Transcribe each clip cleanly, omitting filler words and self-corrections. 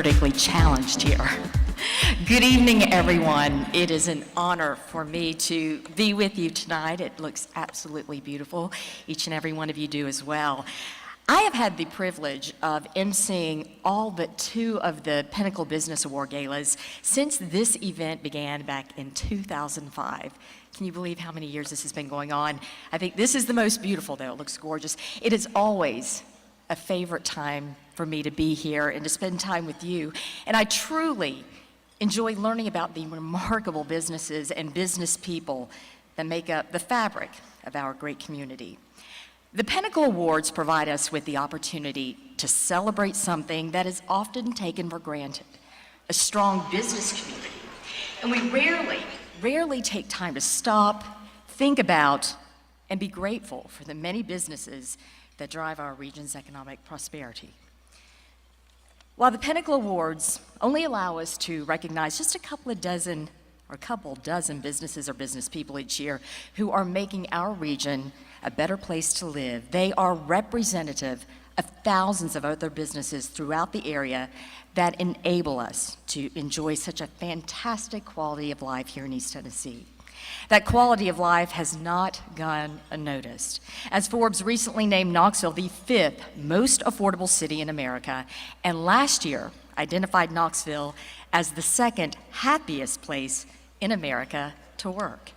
critically challenged here. Good evening, everyone. It is an honor for me to be with you tonight. It looks absolutely beautiful. Each and every one of you do as well. I have had the privilege of emceeing all but 2 of the Pinnacle Business Award galas since this event began back in 2005. Can you believe how many years this has been going on? I think this is the most beautiful, though. It looks gorgeous. It is always a favorite time for me to be here and to spend time with you. And I truly enjoy learning about the remarkable businesses and business people that make up the fabric of our great community. The Pinnacle Awards provide us with the opportunity to celebrate something that is often taken for granted, a strong business community. And we rarely take time to stop, think about, and be grateful for the many businesses that drive our region's economic prosperity. While the Pinnacle Awards only allow us to recognize just a couple dozen businesses or business people each year who are making our region a better place to live, they are representative of thousands of other businesses throughout the area that enable us to enjoy such a fantastic quality of life here in East Tennessee. That quality of life has not gone unnoticed, as Forbes recently named Knoxville the 5th most affordable city in America, and last year identified Knoxville as the 2nd happiest place in America to work.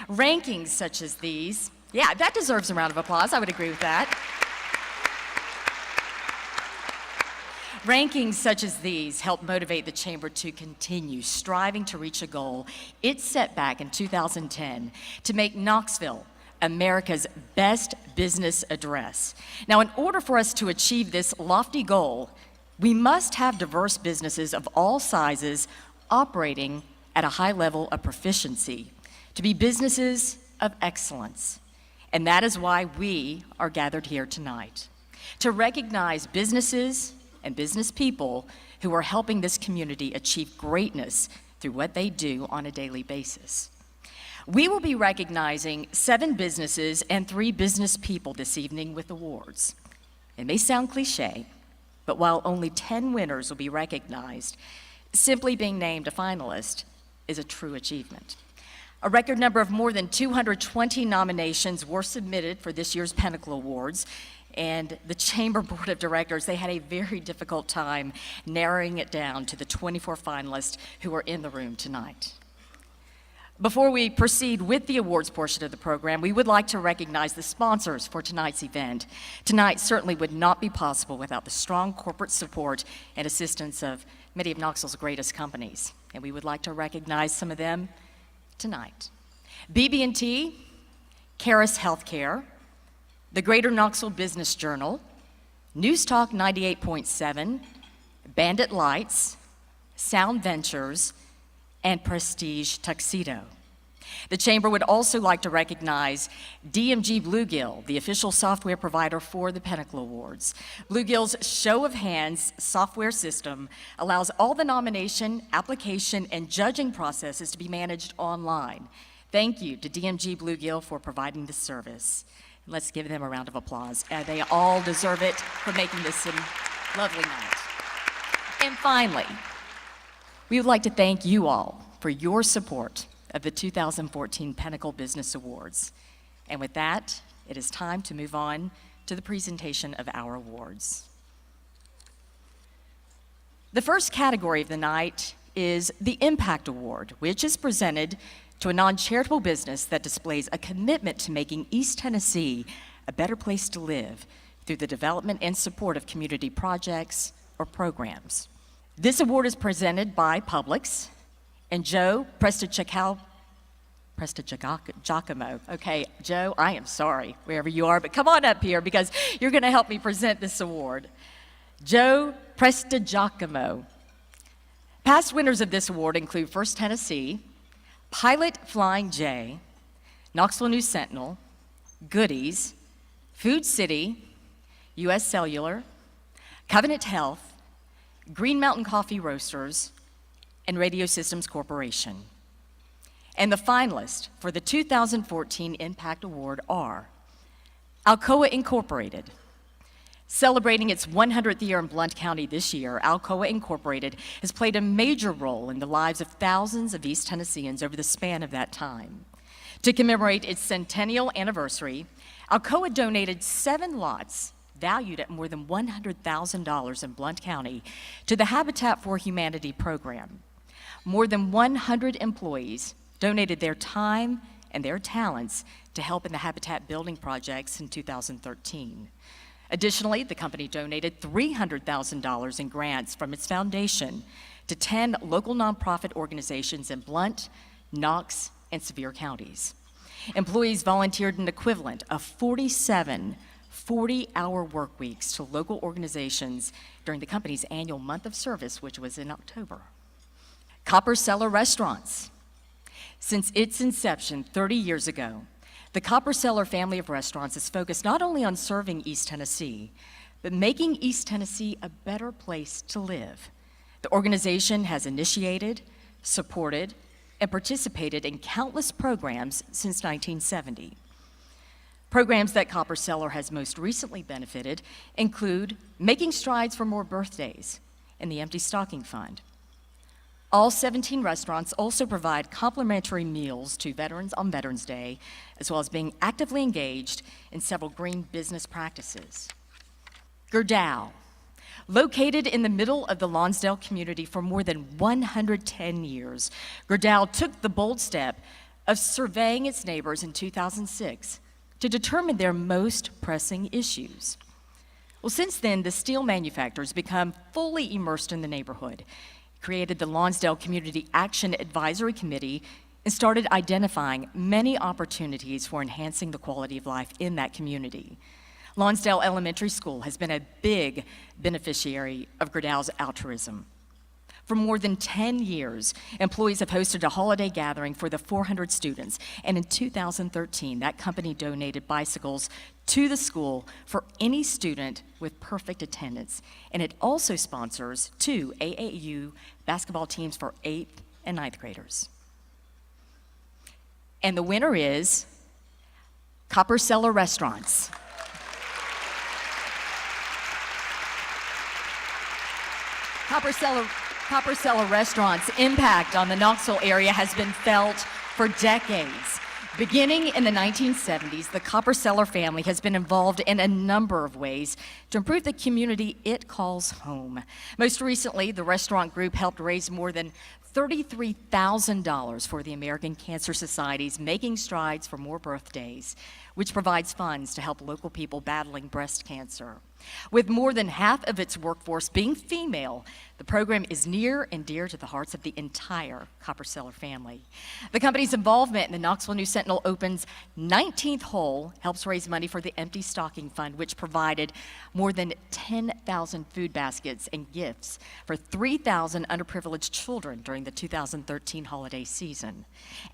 Rankings such as these, yeah, that deserves a round of applause. I would agree with that. Rankings such as these help motivate the Chamber to continue striving to reach a goal it set back in 2010 to make Knoxville America's best business address. Now, in order for us to achieve this lofty goal, we must have diverse businesses of all sizes operating at a high level of proficiency to be businesses of excellence. And that is why we are gathered here tonight, to recognize businesses and business people who are helping this community achieve greatness through what they do on a daily basis. We will be recognizing 7 businesses and 3 business people this evening with awards. It may sound cliche, but while only 10 winners will be recognized, simply being named a finalist is a true achievement. A record number of more than 220 nominations were submitted for this year's Pinnacle Awards, and the Chamber Board of Directors, they had a very difficult time narrowing it down to the 24 finalists who are in the room tonight. Before we proceed with the awards portion of the program, we would like to recognize the sponsors for tonight's event. Tonight certainly would not be possible without the strong corporate support and assistance of many of Knoxville's greatest companies, and we would like to recognize some of them tonight. BB&T, Caris Healthcare, the Greater Knoxville Business Journal, News Talk 98.7, Bandit Lights, Sound Ventures, and Prestige Tuxedo. The Chamber would also like to recognize DMG Bluegill, the official software provider for the Pinnacle Awards. Bluegill's show of hands software system allows all the nomination, application, and judging processes to be managed online. Thank you to DMG Bluegill for providing this service. Let's give them a round of applause. They all deserve it for making this a lovely night. And finally, we would like to thank you all for your support of the 2014 Pinnacle Business Awards. And with that, it is time to move on to the presentation of our awards. The first category of the night is the Impact Award, which is presented to a non-charitable business that displays a commitment to making East Tennessee a better place to live through the development and support of community projects or programs. This award is presented by Publix and Joe Prestigiacomo. Okay, Joe, I am sorry, wherever you are, but come on up here because you're going to help me present this award. Joe Prestigiacomo. Past winners of this award include First Tennessee, Pilot Flying J, Knoxville News Sentinel, Goodies, Food City, U.S. Cellular, Covenant Health, Green Mountain Coffee Roasters, and Radio Systems Corporation. And the finalists for the 2014 Impact Award are Alcoa Incorporated, Celebrating its 100th year in Blount County this year, Alcoa Incorporated has played a major role in the lives of thousands of East Tennesseans over the span of that time. To commemorate its centennial anniversary, Alcoa donated 7 lots valued at more than $100,000 in Blount County to the Habitat for Humanity program. More than 100 employees donated their time and their talents to help in the Habitat building projects in 2013. Additionally, the company donated $300,000 in grants from its foundation to 10 local nonprofit organizations in Blount, Knox, and Sevier counties. Employees volunteered an equivalent of 47 40-hour work weeks to local organizations during the company's annual month of service, which was in October. Copper Cellar Restaurants. Since its inception 30 years ago, the Copper Cellar family of restaurants is focused not only on serving East Tennessee, but making East Tennessee a better place to live. The organization has initiated, supported, and participated in countless programs since 1970. Programs that Copper Cellar has most recently benefited include Making Strides for More Birthdays and the Empty Stocking Fund. All 17 restaurants also provide complimentary meals to veterans on Veterans Day, as well as being actively engaged in several green business practices. Gerdau, located in the middle of the Lonsdale community for more than 110 years, Gerdau took the bold step of surveying its neighbors in 2006 to determine their most pressing issues. Well, since then, the steel manufacturer has become fully immersed in the neighborhood, created the Lonsdale Community Action Advisory Committee, and started identifying many opportunities for enhancing the quality of life in that community. Lonsdale Elementary School has been a big beneficiary of Gerdau's altruism. For more than 10 years, employees have hosted a holiday gathering for the 400 students, and in 2013, that company donated bicycles to the school for any student with perfect attendance, and it also sponsors 2 AAU basketball teams for 8th and 9th graders. And the winner is Copper Cellar Restaurants. Copper Cellar Restaurants' impact on the Knoxville area has been felt for decades. Beginning in the 1970s, the Copper Cellar family has been involved in a number of ways to improve the community it calls home. Most recently, the restaurant group helped raise more than $33,000 for the American Cancer Society's Making Strides for More Birthdays, which provides funds to help local people battling breast cancer. With more than half of its workforce being female, the program is near and dear to the hearts of the entire Copper Cellar family. The company's involvement in the Knoxville News Sentinel Open's 19th hole helps raise money for the Empty Stocking Fund, which provided more than 10,000 food baskets and gifts for 3,000 underprivileged children during the 2013 holiday season.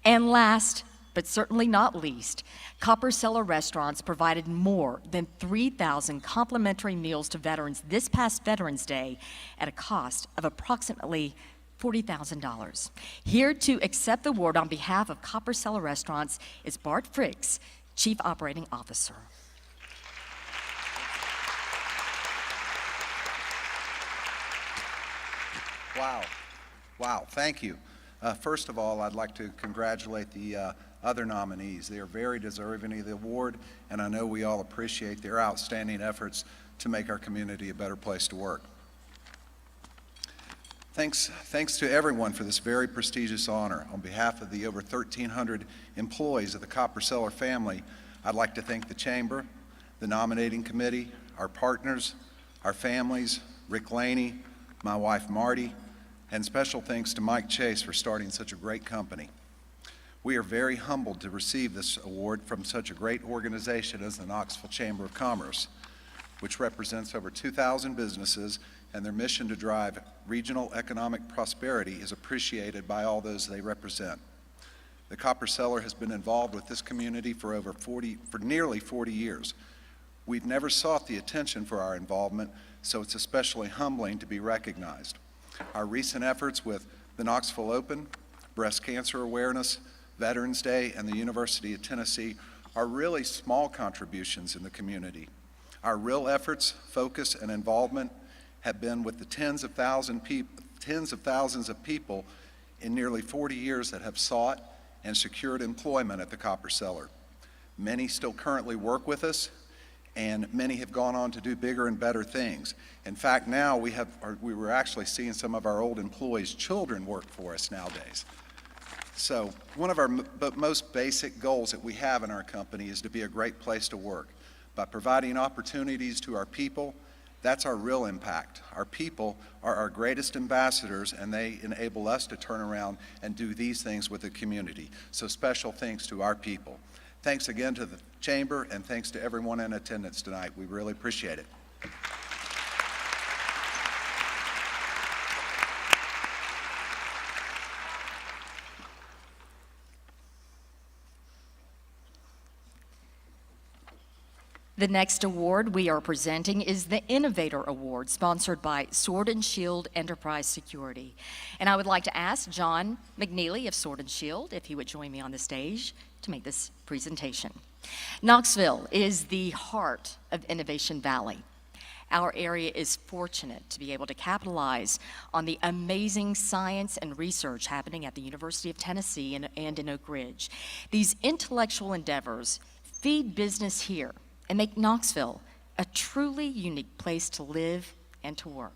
And last, but certainly not least, Copper Cellar Restaurants provided more than 3,000 complimentary meals to veterans this past Veterans Day at a cost of approximately $40,000. Here to accept the award on behalf of Copper Cellar Restaurants is Bart Fricks, Chief Operating Officer. Wow, thank you. First of all, I'd like to congratulate the other nominees. They are very deserving of the award, and I know we all appreciate their outstanding efforts to make our community a better place to work. Thanks to everyone for this very prestigious honor. On behalf of the over 1,300 employees of the Copper Cellar family, I'd like to thank the Chamber, the nominating committee, our partners, our families, Rick Laney, my wife Marty, and special thanks to Mike Chase for starting such a great company. We are very humbled to receive this award from such a great organization as the Knoxville Chamber of Commerce, which represents over 2,000 businesses, and their mission to drive regional economic prosperity is appreciated by all those they represent. The Copper Cellar has been involved with this community for nearly 40 years. We've never sought the attention for our involvement, so it's especially humbling to be recognized. Our recent efforts with the Knoxville Open, breast cancer awareness, Veterans Day, and the University of Tennessee are really small contributions in the community. Our real efforts, focus, and involvement have been with the tens of thousands of people in nearly 40 years that have sought and secured employment at the Copper Cellar. Many still currently work with us, and many have gone on to do bigger and better things. In fact, now we were actually seeing some of our old employees' children work for us nowadays. So one of our most basic goals that we have in our company is to be a great place to work. By providing opportunities to our people, that's our real impact. Our people are our greatest ambassadors, and they enable us to turn around and do these things with the community. So special thanks to our people. Thanks again to the Chamber, and thanks to everyone in attendance tonight. We really appreciate it. The next award we are presenting is the Innovator Award, sponsored by Sword and Shield Enterprise Security. And I would like to ask John McNeely of Sword and Shield if he would join me on the stage to make this presentation. Knoxville is the heart of Innovation Valley. Our area is fortunate to be able to capitalize on the amazing science and research happening at the University of Tennessee and in Oak Ridge. These intellectual endeavors feed business here and make Knoxville a truly unique place to live and to work.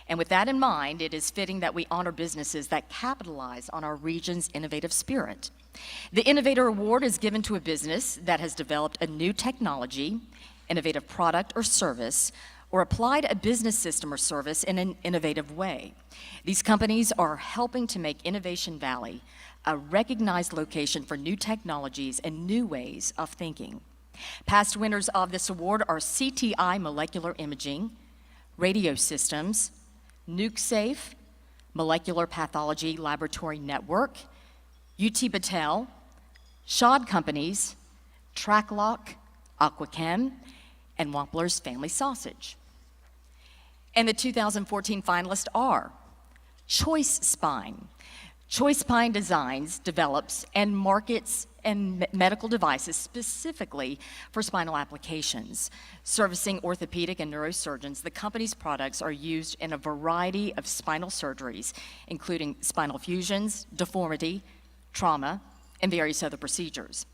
And with that in mind, it is fitting that we honor businesses that capitalize on our region's innovative spirit. The Innovator Award is given to a business that has developed a new technology, innovative product or service, or applied a business system or service in an innovative way. These companies are helping to make Innovation Valley a recognized location for new technologies and new ways of thinking. Past winners of this award are CTI Molecular Imaging, Radio Systems, NukeSafe, Molecular Pathology Laboratory Network, UT Battelle, Shod Companies, Tracklock, Aquachem, and Wampler's Family Sausage. And the 2014 finalists are Choice Spine. Choice Spine designs, develops, and markets and medical devices specifically for spinal applications. Servicing orthopedic and neurosurgeons, the company's products are used in a variety of spinal surgeries, including spinal fusions, deformity, trauma, and various other procedures.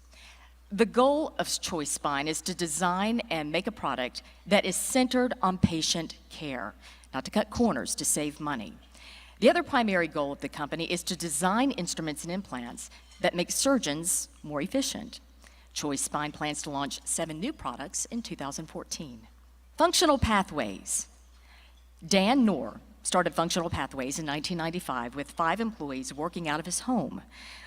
The goal of Choice Spine is to design and make a product that is centered on patient care, not to cut corners to save money. The other primary goal of the company is to design instruments and implants that make surgeons more efficient. Choice Spine plans to launch 7 new products in 2014. Functional Pathways. Dan Knorr started Functional Pathways in 1995 with 5 employees working out of his home.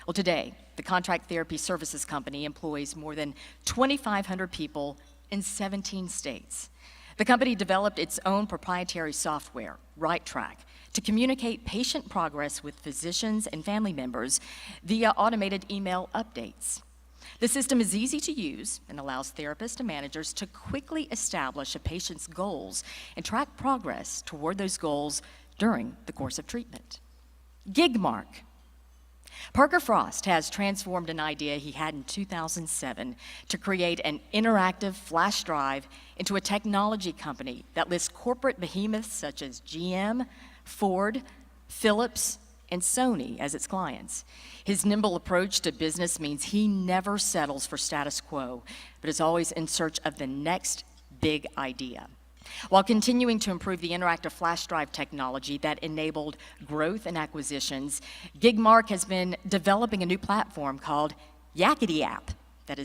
Well, today, the contract therapy services company employs more than 2,500 people in 17 states. The company developed its own proprietary software, RightTrack, to communicate patient progress with physicians and family members via automated email updates. The system is easy to use and allows therapists and managers to quickly establish a patient's goals and track progress toward those goals during the course of treatment. Gigmark. Parker Frost has transformed an idea he had in 2007 to create an interactive flash drive into a technology company that lists corporate behemoths such as GM, Ford, Philips, and Sony as its clients. His nimble approach to business means he never settles for status quo, but is always in search of the next big idea. While continuing to improve the interactive flash drive technology that enabled growth and acquisitions, Gigmark has been developing a new platform called Yakety App that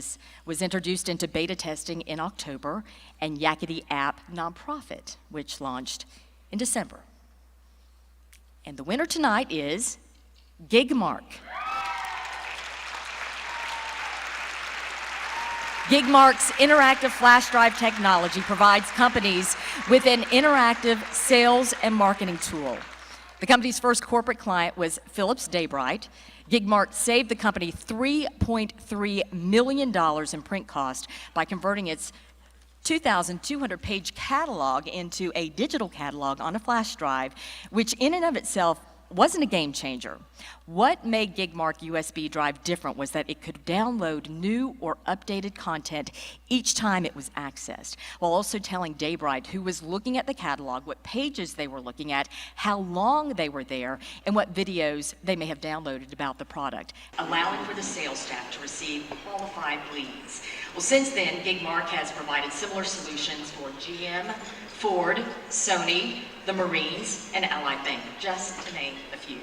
was introduced into beta testing in October, and Yakety App Nonprofit, which launched in December. And the winner tonight is Gigmark. Gigmark's interactive flash drive technology provides companies with an interactive sales and marketing tool. The company's first corporate client was Philips Daybright. Gigmark saved the company $3.3 million in print cost by converting its 2,200-page catalog into a digital catalog on a flash drive, which in and of itself wasn't a game changer. What made GigMark USB drive different was that it could download new or updated content each time it was accessed, while also telling Daybride who was looking at the catalog, what pages they were looking at, how long they were there, and what videos they may have downloaded about the product, allowing for the sales staff to receive qualified leads. Well, since then, GigMark has provided similar solutions for GM, Ford, Sony, the Marines, and Ally Bank, just to name a few.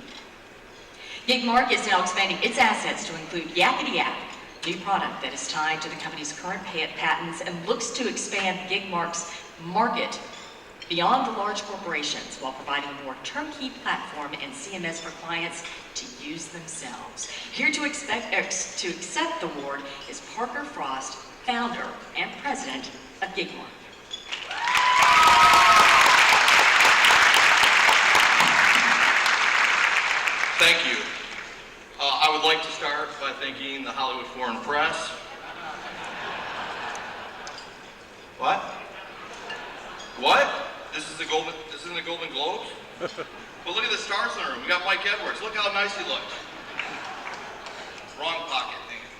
GigMark is now expanding its assets to include Yakety Yak, new product that is tied to the company's current patents and looks to expand GigMark's market beyond the large corporations while providing a more turnkey platform and CMS for clients to use themselves. Here to accept the award is Parker Frost, founder and president of GigMark. Thank you. I would like to start by thanking the Hollywood Foreign Press. What? What? This isn't the Golden Globes? But look at the stars in the room. We got Mike Edwards. Look how nice he looked. Wrong pocket. Dang it.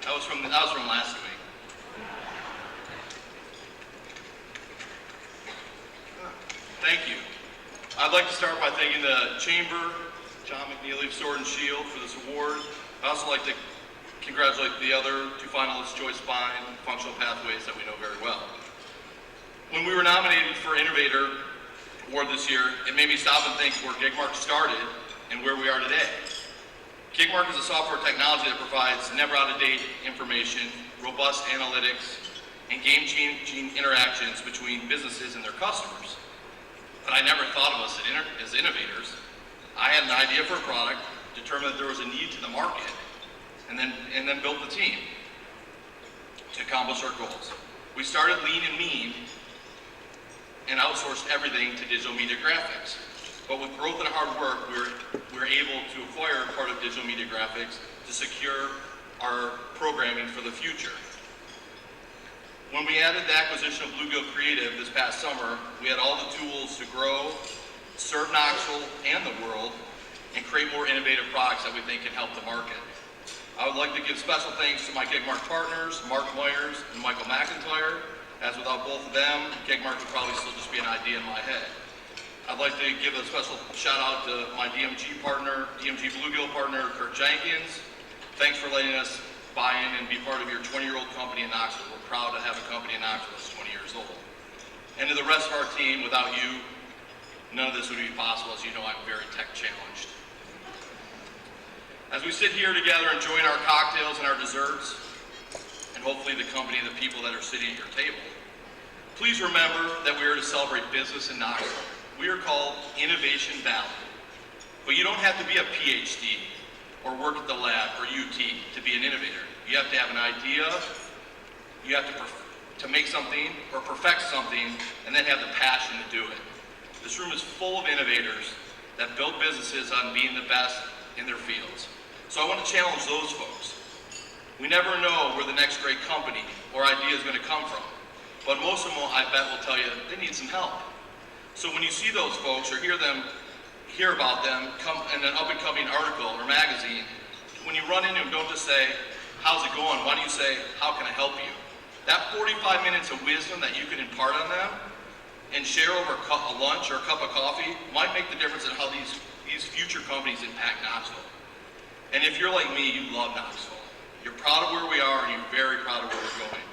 That was from last week. Thank you. I'd like to start by thanking the Chamber, John McNeely of Sword and Shield, for this award. I'd also like to congratulate the other two finalists, Joyce Fine, Functional Pathways, that we know very well. When we were nominated for Innovator Award this year, it made me stop and think where GigMark started and where we are today. GigMark is a software technology that provides never out-of-date information, robust analytics, and game-changing interactions between businesses and their customers. But I never thought of us as innovators. I had an idea for a product, determined that there was a need to the market, and then built the team to accomplish our goals. We started lean and mean and outsourced everything to digital media graphics. But with growth and hard work, we were able to acquire part of digital media graphics to secure our programming for the future. When we added the acquisition of Bluegill Creative this past summer, we had all the tools to grow, serve Knoxville and the world, and create more innovative products that we think can help the market. I would like to give special thanks to my GigMark partners, Mark Myers and Michael McIntyre, as without both of them, GigMark would probably still just be an idea in my head. I'd like to give a special shout out to my DMG partner, DMG Bluegill partner, Kurt Jenkins. Thanks for letting us buy in and be part of your 20-year-old company in Knoxville. We're proud to have a company in Knoxville that's 20 years old. And to the rest of our team, without you, none of this would be possible. As you know, I'm very tech challenged. As we sit here together enjoying our cocktails and our desserts, and hopefully the company of the people that are sitting at your table, please remember that we are to celebrate business in Knoxville. We are called Innovation Valley. But you don't have to be a PhD or work at the lab or UT to be an innovator. You have to have an idea, you have to make something or perfect something, and then have the passion to do it. This room is full of innovators that build businesses on being the best in their fields. So I want to challenge those folks. We never know where the next great company or idea is going to come from, but most of them, I bet, will tell you they need some help. So when you see those folks or hear about them come in an up-and-coming article or magazine, when you run into them, don't just say, how's it going? Why don't you say, how can I help you? That 45 minutes of wisdom that you can impart on them and share over a lunch or a cup of coffee might make the difference in how these future companies impact Knoxville. And if you're like me, you love Knoxville. You're proud of where we are and you're very proud of where we're going.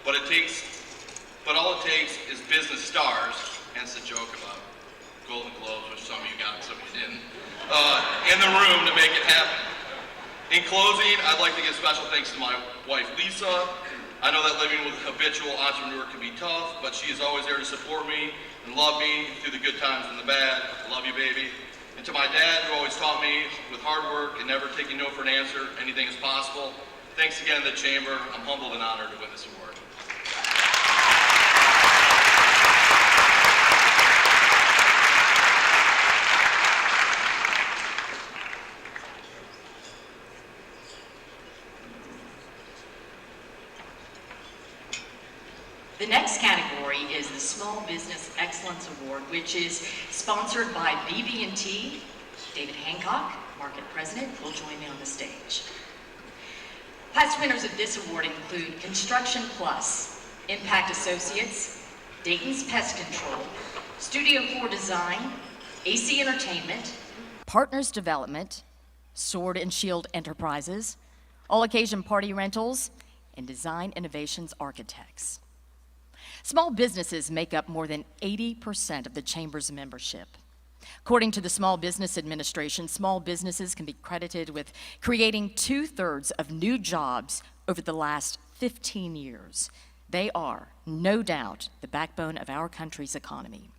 But all it takes is business stars, hence the joke about Golden Globes, which some of you got, some of you didn't, in the room to make it happen. In closing, I'd like to give special thanks to my wife, Lisa. I know that living with a habitual entrepreneur can be tough, but she is always there to support me and love me through the good times and the bad. I love you, baby. And to my dad, who always taught me with hard work and never taking no for an answer, anything is possible. Thanks again to the Chamber. I'm humbled and honored to win this award. The next category ceremony is the Small Business Excellence Award, which is sponsored by BB&T. David Hancock, Market President, will join me on the stage. Past winners of this award include Construction Plus, Impact Associates, Dayton's Pest Control, Studio 4 Design, AC Entertainment, Partners Development, Sword and Shield Enterprises, All Occasion Party Rentals, and Design Innovations Architects. Small businesses make up more than 80% of the Chamber's membership. According to the Small Business Administration, small businesses can be credited with creating 2/3 of new jobs over the last 15 years. They are, no doubt, the backbone of our country's economy.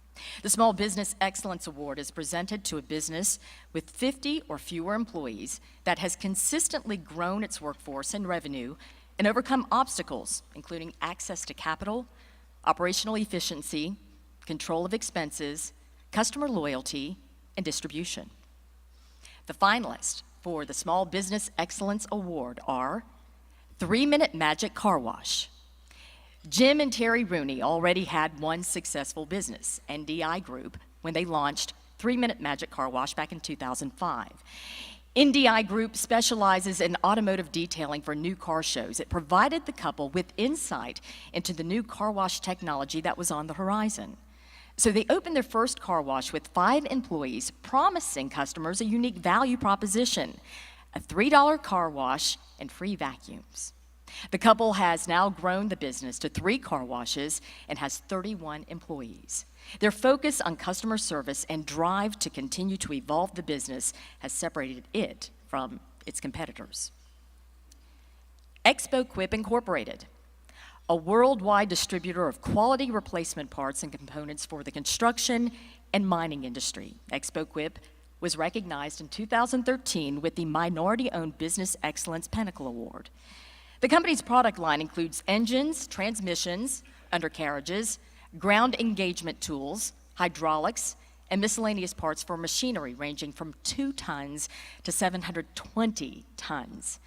The Small Business Excellence Award is presented to a business with 50 or fewer employees that has consistently grown its workforce and revenue and overcome obstacles, including access to capital, operational efficiency, control of expenses, customer loyalty, and distribution. The finalists for the Small Business Excellence Award are 3 Minute Magic Car Wash. Jim and Terry Rooney already had one successful business, NDI Group, when they launched 3 Minute Magic Car Wash back in 2005. NDI Group specializes in automotive detailing for new car shows. It provided the couple with insight into the new car wash technology that was on the horizon. So they opened their first car wash with 5 employees, promising customers a unique value proposition, a $3 car wash and free vacuums. The couple has now grown the business to 3 car washes and has 31 employees. Their focus on customer service and drive to continue to evolve the business has separated it from its competitors. Expo Quip Incorporated, a worldwide distributor of quality replacement parts and components for the construction and mining industry. Expo Quip was recognized in 2013 with the Minority-Owned Business Excellence Pinnacle Award. The company's product line includes engines, transmissions, undercarriages, ground engagement tools, hydraulics, and miscellaneous parts for machinery ranging from 2 tons to 720 tons.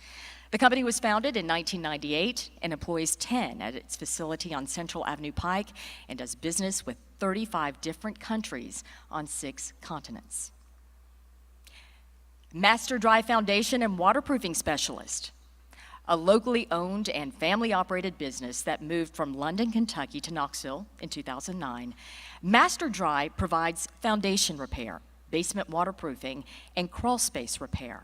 The company was founded in 1998 and employs 10 at its facility on Central Avenue Pike and does business with 35 different countries on 6 continents. Master Dry Foundation and Waterproofing Specialist, a locally owned and family-operated business that moved from London, Kentucky to Knoxville in 2009. Master Dry provides foundation repair, basement waterproofing, and crawl space repair.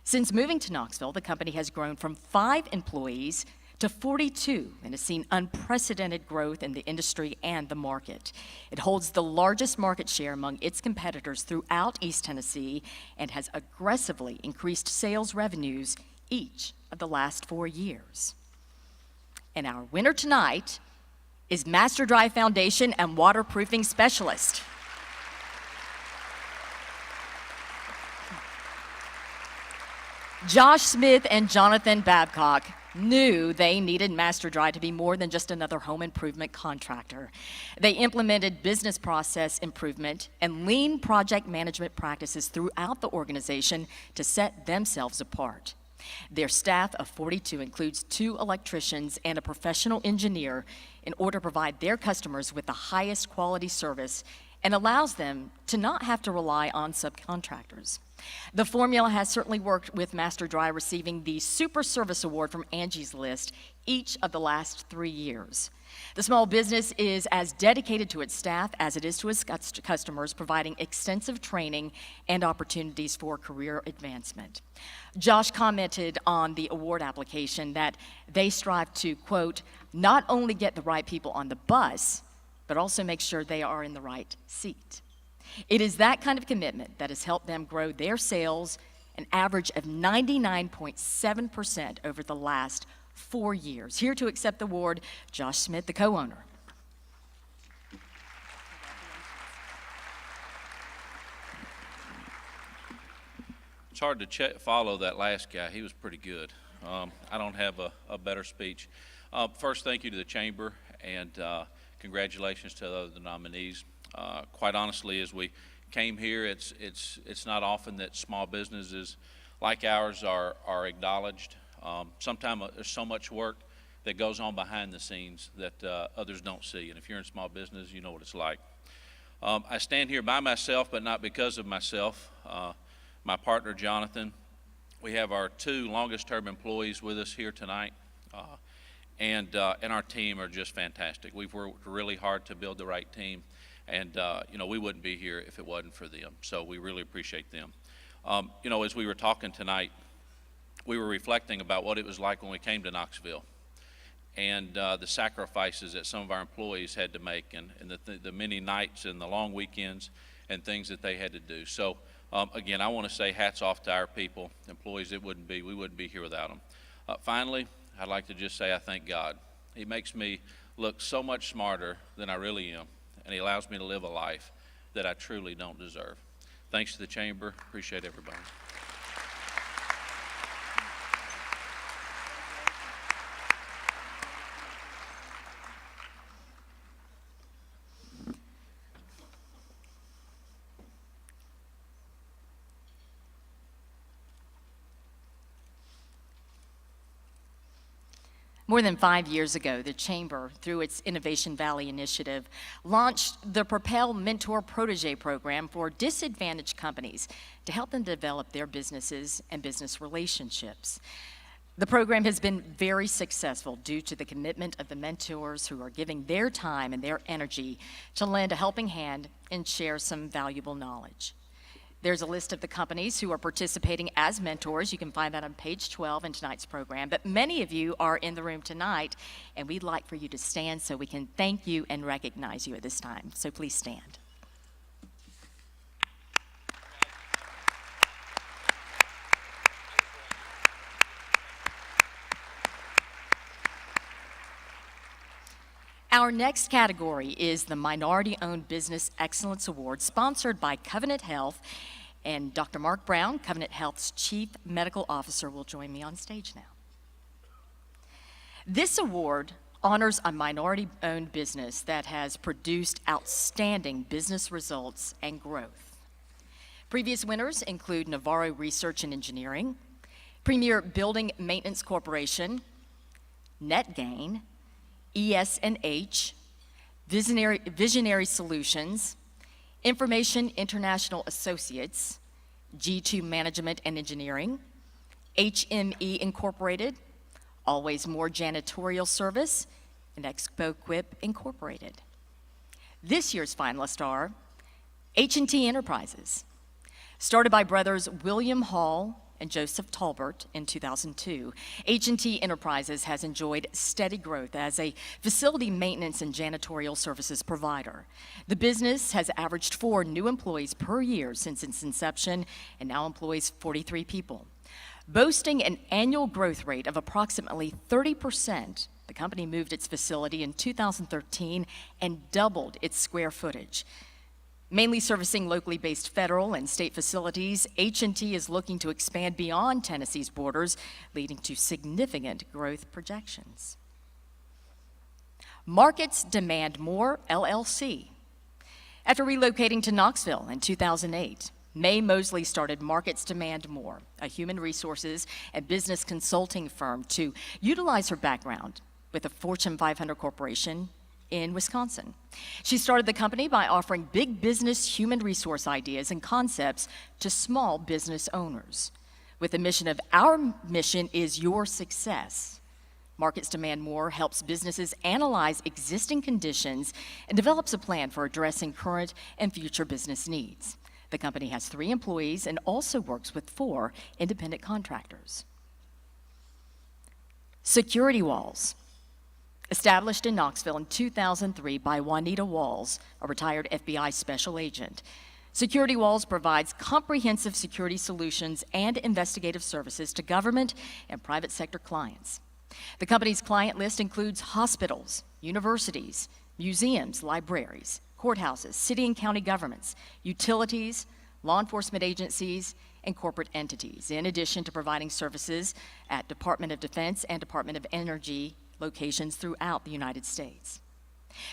Since moving to Knoxville, the company has grown from 5 employees to 42 and has seen unprecedented growth in the industry and the market. It holds the largest market share among its competitors throughout East Tennessee and has aggressively increased sales revenues each of the last 4 years. And our winner tonight is Master Dry Foundation and Waterproofing Specialist. Josh Smith and Jonathan Babcock knew they needed Master Dry to be more than just another home improvement contractor. They implemented business process improvement and lean project management practices throughout the organization to set themselves apart. Their staff of 42 includes 2 electricians and a professional engineer in order to provide their customers with the highest quality service and allows them to not have to rely on subcontractors. The formula has certainly worked with Master Dry receiving the Super Service Award from Angie's List each of the last 3 years. The small business is as dedicated to its staff as it is to its customers, providing extensive training and opportunities for career advancement. Josh commented on the award application that they strive to, quote, not only get the right people on the bus, but also make sure they are in the right seat. It is that kind of commitment that has helped them grow their sales an average of 99.7% over the last 4 years. Here to accept the award, Josh Smith, the co-owner. It's hard to follow that last guy. He was pretty good. I don't have a better speech. First, thank you to the Chamber, and congratulations to the other nominees. Quite honestly, as we came here, it's not often that small businesses like ours are acknowledged. Sometimes there's so much work that goes on behind the scenes that others don't see. And if you're in small business, you know what it's like. I stand here by myself, but not because of myself. My partner, Jonathan, we have our 2 longest-term employees with us here tonight, and our team are just fantastic. We've worked really hard to build the right team, and you know, we wouldn't be here if it wasn't for them. So we really appreciate them. You know, as we were talking tonight, we were reflecting about what it was like when we came to Knoxville, and the sacrifices that some of our employees had to make, and the many nights and the long weekends and things that they had to do. So again, I want to say hats off to our people, employees. We wouldn't be here without them. Finally, I'd like to just say I thank God. He makes me look so much smarter than I really am, and he allows me to live a life that I truly don't deserve. Thanks to the Chamber. Appreciate everybody. More than 5 years ago, the Chamber, through its Innovation Valley initiative, launched the Propel Mentor Protege program for disadvantaged companies to help them develop their businesses and business relationships. The program has been very successful due to the commitment of the mentors who are giving their time and their energy to lend a helping hand and share some valuable knowledge. There's a list of the companies who are participating as mentors. You can find that on page 12 in tonight's program. But many of you are in the room tonight, and we'd like for you to stand so we can thank you and recognize you at this time. So please stand. Our next category is the Minority-Owned Business Excellence Award, sponsored by Covenant Health, and Dr. Mark Brown, Covenant Health's Chief Medical Officer, will join me on stage now. This award honors a minority-owned business that has produced outstanding business results and growth. Previous winners include Navarro Research and Engineering, Premier Building Maintenance Corporation, NetGain, ES&H, Visionary Solutions, Information International Associates, G2 Management and Engineering, HME Incorporated, Always More Janitorial Service, and Expo Quip Incorporated. This year's finalists are H&T Enterprises, started by brothers William Hall and Joseph Talbert in 2002. H&T Enterprises has enjoyed steady growth as a facility maintenance and janitorial services provider. The business has averaged 4 new employees per year since its inception and now employs 43 people. Boasting an annual growth rate of approximately 30%, the company moved its facility in 2013 and doubled its square footage. Mainly servicing locally based federal and state facilities, H&T is looking to expand beyond Tennessee's borders, leading to significant growth projections. Markets Demand More, LLC. After relocating to Knoxville in 2008, May Mosley started Markets Demand More, a human resources and business consulting firm, to utilize her background with a Fortune 500 corporation in Wisconsin. She started the company by offering big business human resource ideas and concepts to small business owners. With the mission of "Our mission is your success," Markets Demand More helps businesses analyze existing conditions and develops a plan for addressing current and future business needs. The company has 3 employees and also works with 4 independent contractors. Security Walls. Established in Knoxville in 2003 by Juanita Walls, a retired FBI special agent, Security Walls provides comprehensive security solutions and investigative services to government and private sector clients. The company's client list includes hospitals, universities, museums, libraries, courthouses, city and county governments, utilities, law enforcement agencies, and corporate entities, in addition to providing services at Department of Defense and Department of Energy locations throughout the United States.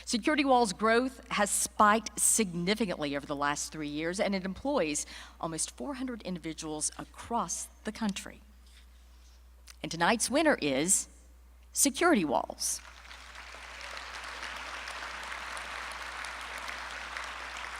Security Walls' growth has spiked significantly over the last 3 years, and it employs almost 400 individuals across the country. And tonight's winner is Security Walls.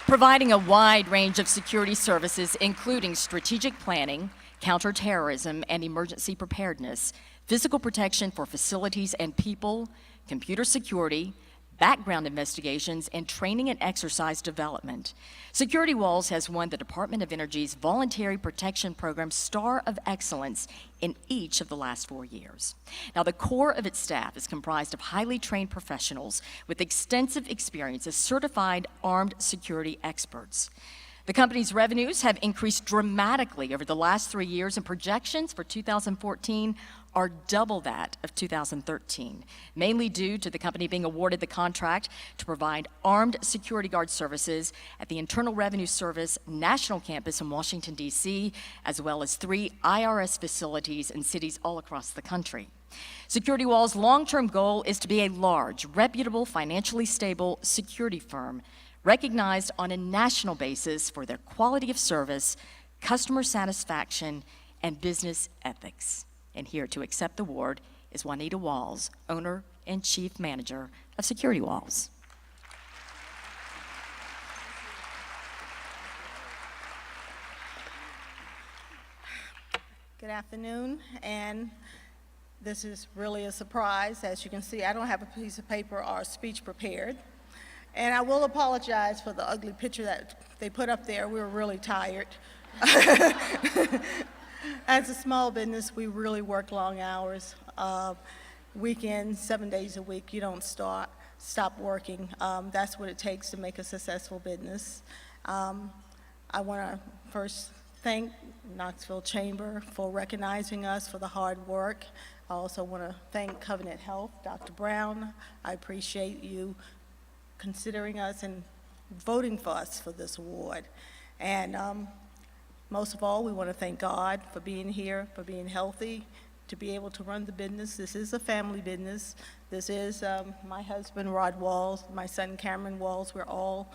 Providing a wide range of security services, including strategic planning, counterterrorism and emergency preparedness, physical protection for facilities and people, computer security, background investigations, and training and exercise development. Security Walls has won the Department of Energy's Voluntary Protection Program Star of Excellence in each of the last 4 years. Now, the core of its staff is comprised of highly trained professionals with extensive experience as certified armed security experts. The company's revenues have increased dramatically over the last 3 years, and projections for 2014 are double that of 2013, mainly due to the company being awarded the contract to provide armed security guard services at the Internal Revenue Service National Campus in Washington, D.C., as well as 3 IRS facilities in cities all across the country. Security Walls' long-term goal is to be a large, reputable, financially stable security firm recognized on a national basis for their quality of service, customer satisfaction, and business ethics. And here to accept the award is Juanita Walls, owner and chief manager of Security Walls. Good afternoon, and this is really a surprise. As you can see, I don't have a piece of paper or a speech prepared. And I will apologize for the ugly picture that they put up there. We were really tired. As a small business, we really work long hours. Weekends, 7 days a week, you don't stop working. That's what it takes to make a successful business. I want to first thank Knoxville Chamber for recognizing us for the hard work. I also want to thank Covenant Health, Dr. Brown. I appreciate you considering us and voting for us for this award. And most of all, we want to thank God for being here, for being healthy, to be able to run the business. This is a family business. This is my husband, Rod Walls, my son, Cameron Walls. We're all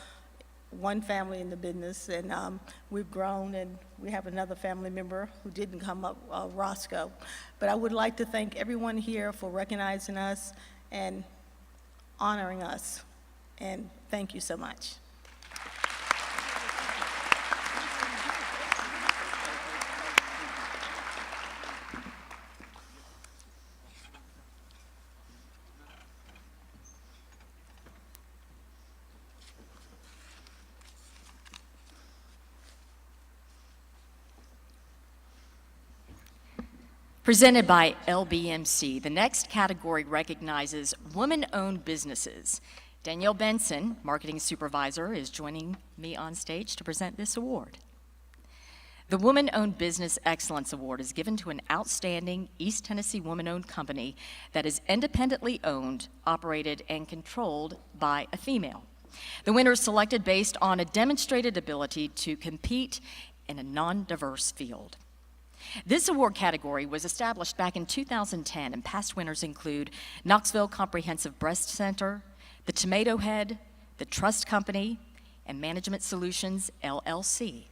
one family in the business, and we've grown, and we have another family member who didn't come up, Roscoe. But I would like to thank everyone here for recognizing us and honoring us. And thank you so much. Presented by LBMC, the next category recognizes woman-owned businesses. Danielle Benson, Marketing Supervisor, is joining me on stage to present this award. The Woman-Owned Business Excellence Award is given to an outstanding East Tennessee woman-owned company that is independently owned, operated, and controlled by a female. The winner is selected based on a demonstrated ability to compete in a non-diverse field. This award category was established back in 2010, and past winners include Knoxville Comprehensive Breast Center, the Tomato Head, the Trust Company, and Management Solutions, LLC.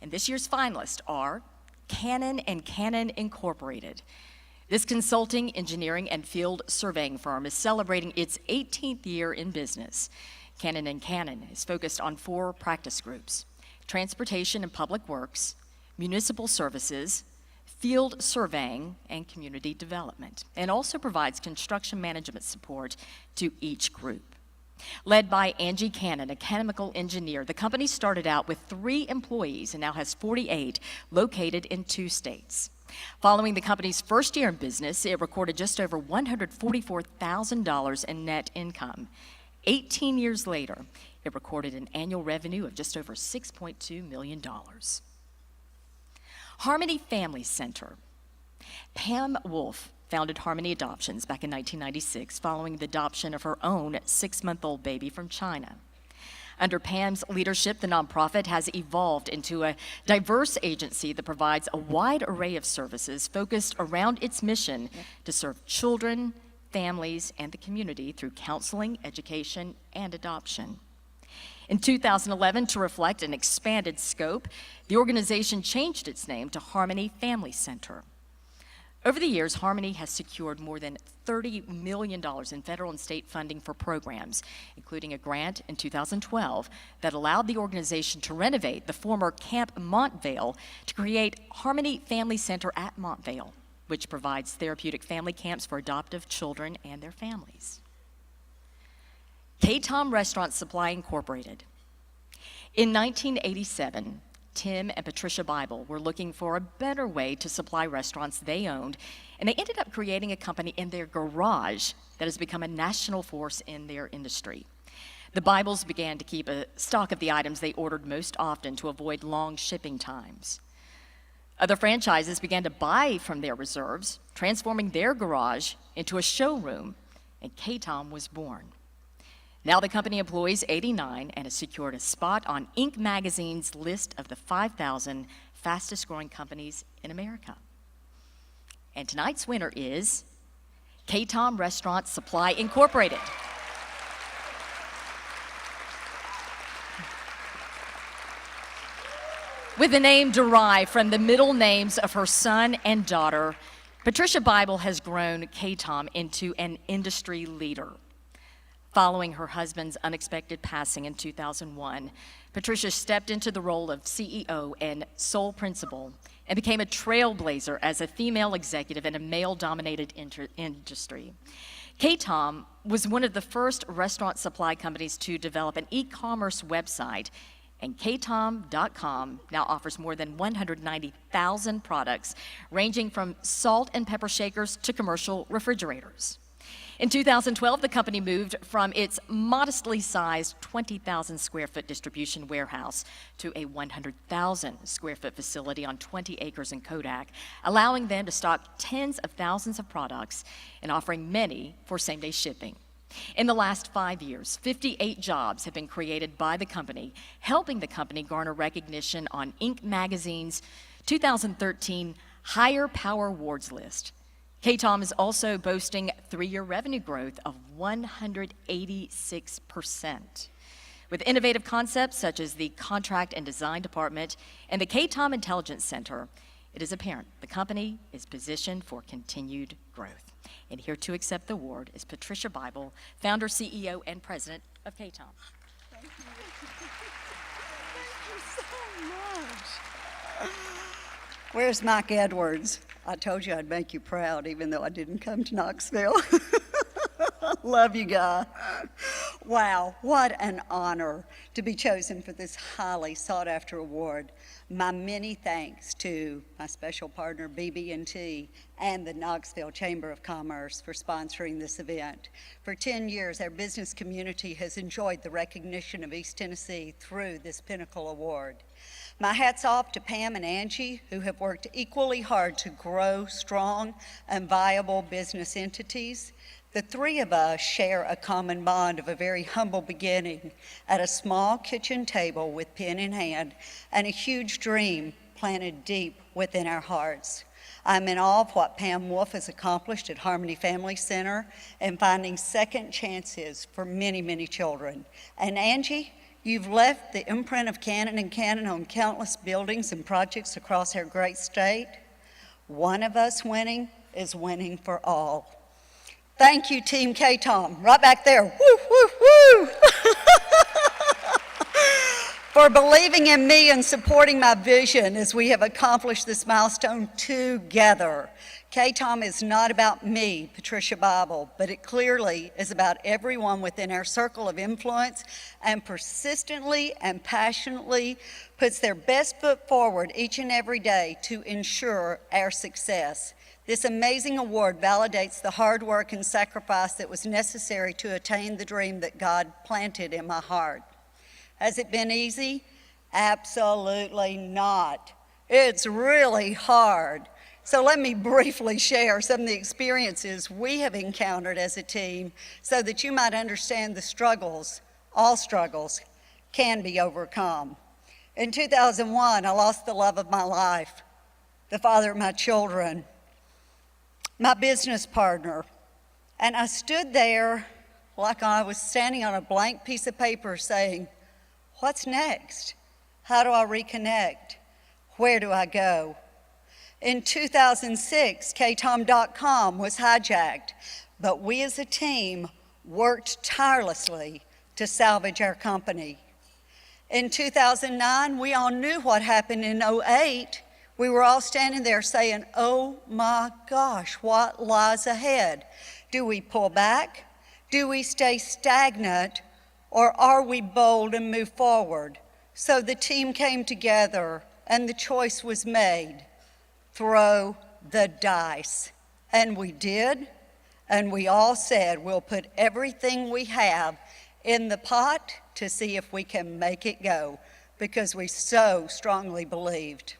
And this year's finalists are Cannon & Cannon Incorporated. This consulting, engineering, and field surveying firm is celebrating its 18th year in business. Cannon & Cannon is focused on 4 practice groups: transportation and public works, municipal services, field surveying, and community development, and also provides construction management support to each group. Led by Angie Cannon, a chemical engineer, the company started out with 3 employees and now has 48 located in 2 states. Following the company's first year in business, it recorded just over $144,000 in net income. 18 years later, it recorded an annual revenue of just over $6.2 million. Harmony Family Center. Pam Wolf founded Harmony Adoptions back in 1996 following the adoption of her own 6-month-old baby from China. Under Pam's leadership, the nonprofit has evolved into a diverse agency that provides a wide array of services focused around its mission to serve children, families, and the community through counseling, education, and adoption. In 2011, to reflect an expanded scope, the organization changed its name to Harmony Family Center. Over the years, Harmony has secured more than $30 million in federal and state funding for programs, including a grant in 2012 that allowed the organization to renovate the former Camp Montvale to create Harmony Family Center at Montvale, which provides therapeutic family camps for adoptive children and their families. K-Tom Restaurant Supply Incorporated. In 1987, Tim and Patricia Bible were looking for a better way to supply restaurants they owned, and they ended up creating a company in their garage that has become a national force in their industry. The Bibles began to keep a stock of the items they ordered most often to avoid long shipping times. Other franchises began to buy from their reserves, transforming their garage into a showroom, and K-Tom was born. Now the company employs 89 and has secured a spot on Inc. magazine's list of the 5,000 fastest growing companies in America. And tonight's winner is K-Tom Restaurant Supply Incorporated. With the name derived from the middle names of her son and daughter, Patricia Bible has grown K-Tom into an industry leader. Following her husband's unexpected passing in 2001, Patricia stepped into the role of CEO and sole principal and became a trailblazer as a female executive in a male-dominated industry. K-Tom was one of the first restaurant supply companies to develop an e-commerce website, and ktom.com now offers more than 190,000 products, ranging from salt and pepper shakers to commercial refrigerators. In 2012, the company moved from its modestly sized 20,000 square foot distribution warehouse to a 100,000 square foot facility on 20 acres in Kodak, allowing them to stock tens of thousands of products and offering many for same-day shipping. In the last 5 years, 58 jobs have been created by the company, helping the company garner recognition on Inc. magazine's 2013 Higher Power Awards list. K-Tom is also boasting 3-year revenue growth of 186%. With innovative concepts such as the Contract and Design Department and the K-Tom Intelligence Center, it is apparent the company is positioned for continued growth. And here to accept the award is Patricia Bible, founder, CEO, and president of K-Tom. Thank you. Thank you so much. Where's Mike Edwards? I told you I'd make you proud, even though I didn't come to Knoxville. Love you, guy. Wow, what an honor to be chosen for this highly sought-after award. My many thanks to my special partner, BB&T, and the Knoxville Chamber of Commerce for sponsoring this event. For 10 years, our business community has enjoyed the recognition of East Tennessee through this Pinnacle Award. My hat's off to Pam and Angie, who have worked equally hard to grow strong and viable business entities. The three of us share a common bond of a very humble beginning at a small kitchen table with pen in hand and a huge dream planted deep within our hearts. I'm in awe of what Pam Wolf has accomplished at Harmony Family Center and finding second chances for many, many children. And Angie, you've left the imprint of Cannon & Cannon on countless buildings and projects across our great state. One of us winning is winning for all. Thank you, Team K-Tom, right back there. Woo, woo, woo! For believing in me and supporting my vision as we have accomplished this milestone together. K-Tom is not about me, Patricia Bible, but it clearly is about everyone within our circle of influence and persistently and passionately puts their best foot forward each and every day to ensure our success. This amazing award validates the hard work and sacrifice that was necessary to attain the dream that God planted in my heart. Has it been easy? Absolutely not. It's really hard. So let me briefly share some of the experiences we have encountered as a team so that you might understand the struggles, all struggles, can be overcome. In 2001, I lost the love of my life, the father of my children, my business partner, and I stood there like I was standing on a blank piece of paper saying, what's next? How do I reconnect? Where do I go? In 2006, KTOM.com was hijacked, but we as a team worked tirelessly to salvage our company. In 2009, we all knew what happened in '08. We were all standing there saying, oh my gosh, what lies ahead? Do we pull back? Do we stay stagnant? Or are we bold and move forward? So the team came together and the choice was made. Throw the dice. And we did, and we all said we'll put everything we have in the pot to see if we can make it go, because we so strongly believed.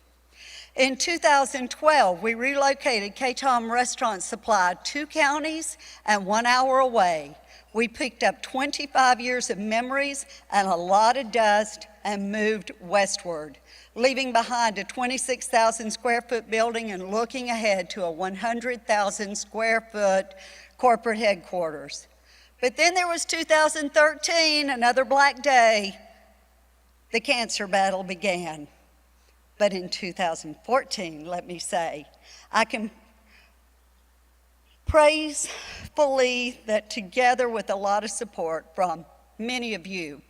In 2012, we relocated KTOM Restaurant Supply 2 counties and 1 hour away. We picked up 25 years of memories and a lot of dust and moved westward, leaving behind a 26,000 square foot building and looking ahead to a 100,000 square foot corporate headquarters. But then there was 2013, another black day. The cancer battle began. But in 2014, let me say, I can praisefully that together with a lot of support from many of you,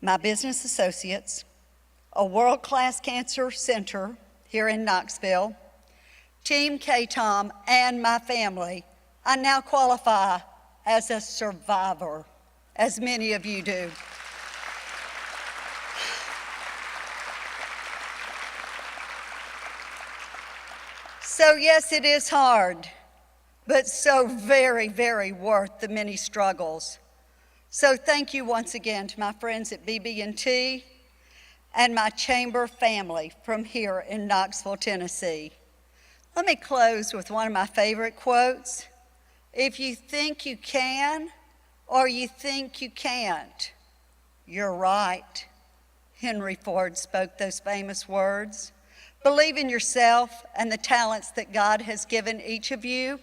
my business associates, a world-class cancer center here in Knoxville, Team KTOM, and my family, I now qualify as a survivor, as many of you do. So yes, it is hard, but so very, very worth the many struggles. So thank you once again to my friends at BB&T and my chamber family from here in Knoxville, Tennessee. Let me close with one of my favorite quotes. If you think you can or you think you can't, you're right. Henry Ford spoke those famous words. Believe in yourself and the talents that God has given each of you.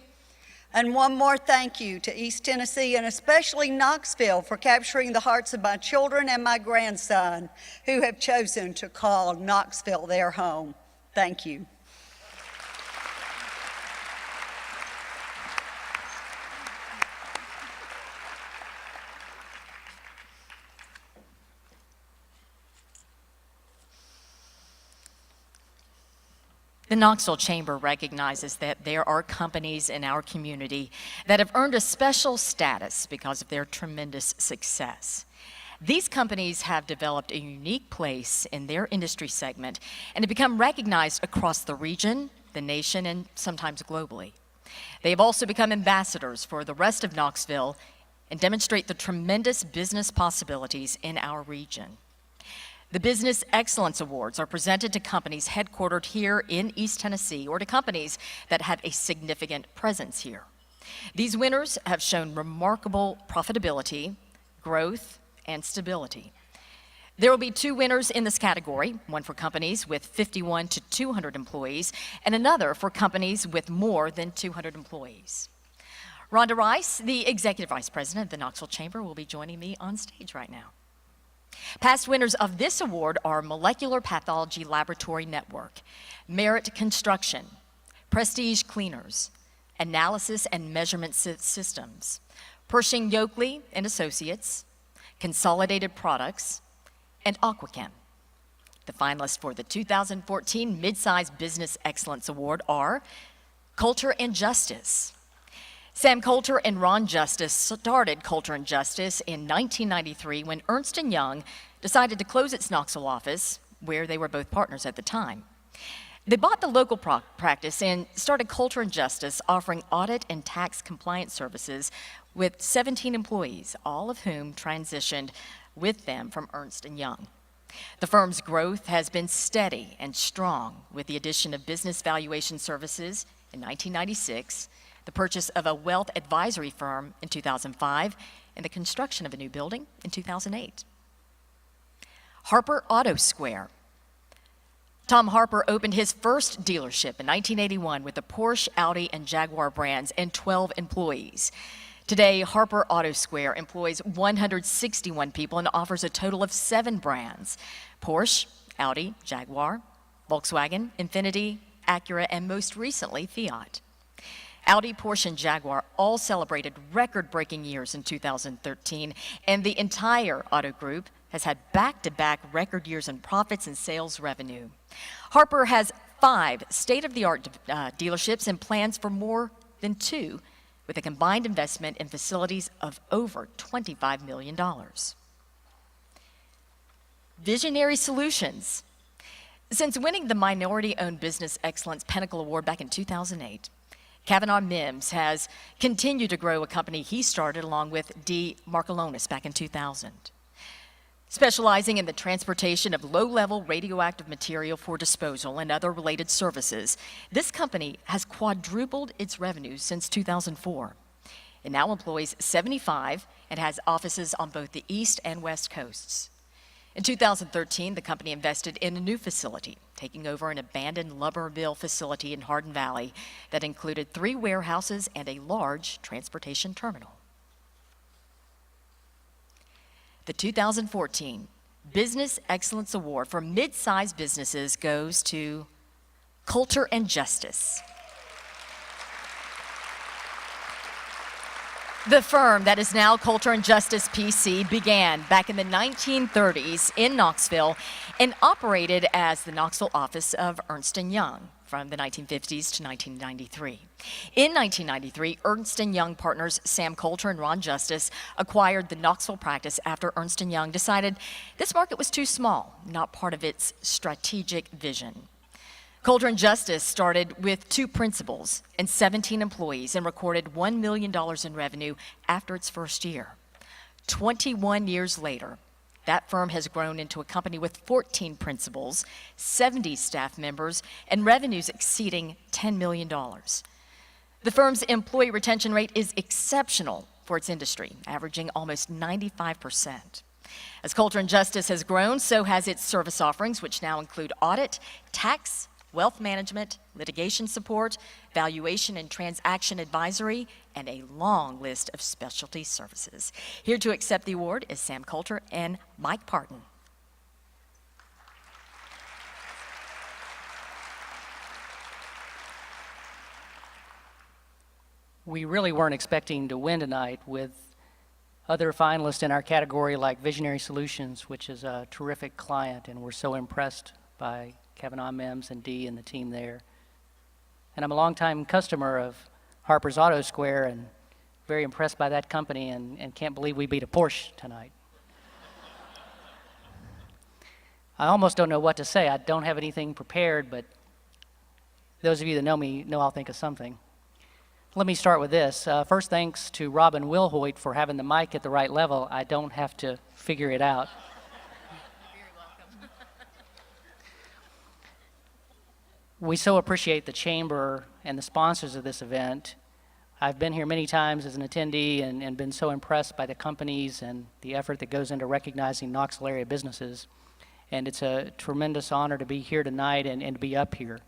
And one more thank you to East Tennessee and especially Knoxville for capturing the hearts of my children and my grandson who have chosen to call Knoxville their home. Thank you. The Knoxville Chamber recognizes that there are companies in our community that have earned a special status because of their tremendous success. These companies have developed a unique place in their industry segment and have become recognized across the region, the nation, and sometimes globally. They have also become ambassadors for the rest of Knoxville and demonstrate the tremendous business possibilities in our region. The Business Excellence Awards are presented to companies headquartered here in East Tennessee or to companies that have a significant presence here. These winners have shown remarkable profitability, growth, and stability. There will be 2 winners in this category, one for companies with 51 to 200 employees and another for companies with more than 200 employees. Rhonda Rice, the Executive Vice President of the Knoxville Chamber, will be joining me on stage right now. Past winners of this award are Molecular Pathology Laboratory Network, Merit Construction, Prestige Cleaners, Analysis and Measurement Systems, Pershing Yoakley and Associates, Consolidated Products, and Aquachem. The finalists for the 2014 Midsize Business Excellence Award are COULTER and JUSTUS. Sam Coulter and Ron Justice started Coulter and Justice in 1993 when Ernst & Young decided to close its Knoxville office, where they were both partners at the time. They bought the local practice and started Coulter and Justice, offering audit and tax compliance services with 17 employees, all of whom transitioned with them from Ernst & Young. The firm's growth has been steady and strong with the addition of business valuation services in 1996, the purchase of a wealth advisory firm in 2005, and the construction of a new building in 2008. Harper Auto Square. Tom Harper opened his first dealership in 1981 with the Porsche, Audi, and Jaguar brands and 12 employees. Today, Harper Auto Square employs 161 people and offers a total of 7 brands: Porsche, Audi, Jaguar, Volkswagen, Infiniti, Acura, and most recently, Fiat. Audi, Porsche, and Jaguar all celebrated record-breaking years in 2013, and the entire auto group has had back-to-back record years in profits and sales revenue. Harper has 5 state-of-the-art dealerships and plans for more than 2, with a combined investment in facilities of over $25 million. Visionary Solutions. Since winning the Minority-Owned Business Excellence Pinnacle Award back in 2008, Kavanaugh Mims has continued to grow a company he started along with D. Markalonis back in 2000. Specializing in the transportation of low-level radioactive material for disposal and other related services, this company has quadrupled its revenues since 2004. It now employs 75 and has offices on both the East and West Coasts. In 2013, the company invested in a new facility, taking over an abandoned lumber mill facility in Hardin Valley that included 3 warehouses and a large transportation terminal. The 2014 Business Excellence Award for mid-sized businesses goes to COULTER and JUSTUS. The firm that is now COULTER and JUSTUS PC began back in the 1930s in Knoxville and operated as the Knoxville office of Ernst & Young from the 1950s to 1993. In 1993, Ernst & Young partners Sam Coulter and Ron Justus acquired the Knoxville practice after Ernst & Young decided this market was too small, not part of its strategic vision. Coulter and Justus started with 2 principals and 17 employees and recorded $1 million in revenue after its first year. 21 years later, that firm has grown into a company with 14 principals, 70 staff members, and revenues exceeding $10 million. The firm's employee retention rate is exceptional for its industry, averaging almost 95%. As Coulter and Justus has grown, so has its service offerings, which now include audit, tax, wealth management, litigation support, valuation and transaction advisory, and a long list of specialty services. Here to accept the award is Sam Coulter and Mike Parton. We really weren't expecting to win tonight with other finalists in our category like Visionary Solutions, which is a terrific client, and we're so impressed by Kavanaugh Mims and Dee and the team there. And I'm a longtime customer of Harper's Auto Square and very impressed by that company and can't believe we beat a Porsche tonight. I almost don't know what to say. I don't have anything prepared, but those of you that know me know I'll think of something. Let me start with this. First, thanks to Robin Wilhoit for having the mic at the right level. I don't have to figure it out. We so appreciate the Chamber and the sponsors of this event. I've been here many times as an attendee and been so impressed by the companies and the effort that goes into recognizing Knoxville area businesses. And it's a tremendous honor to be here tonight and to be up here.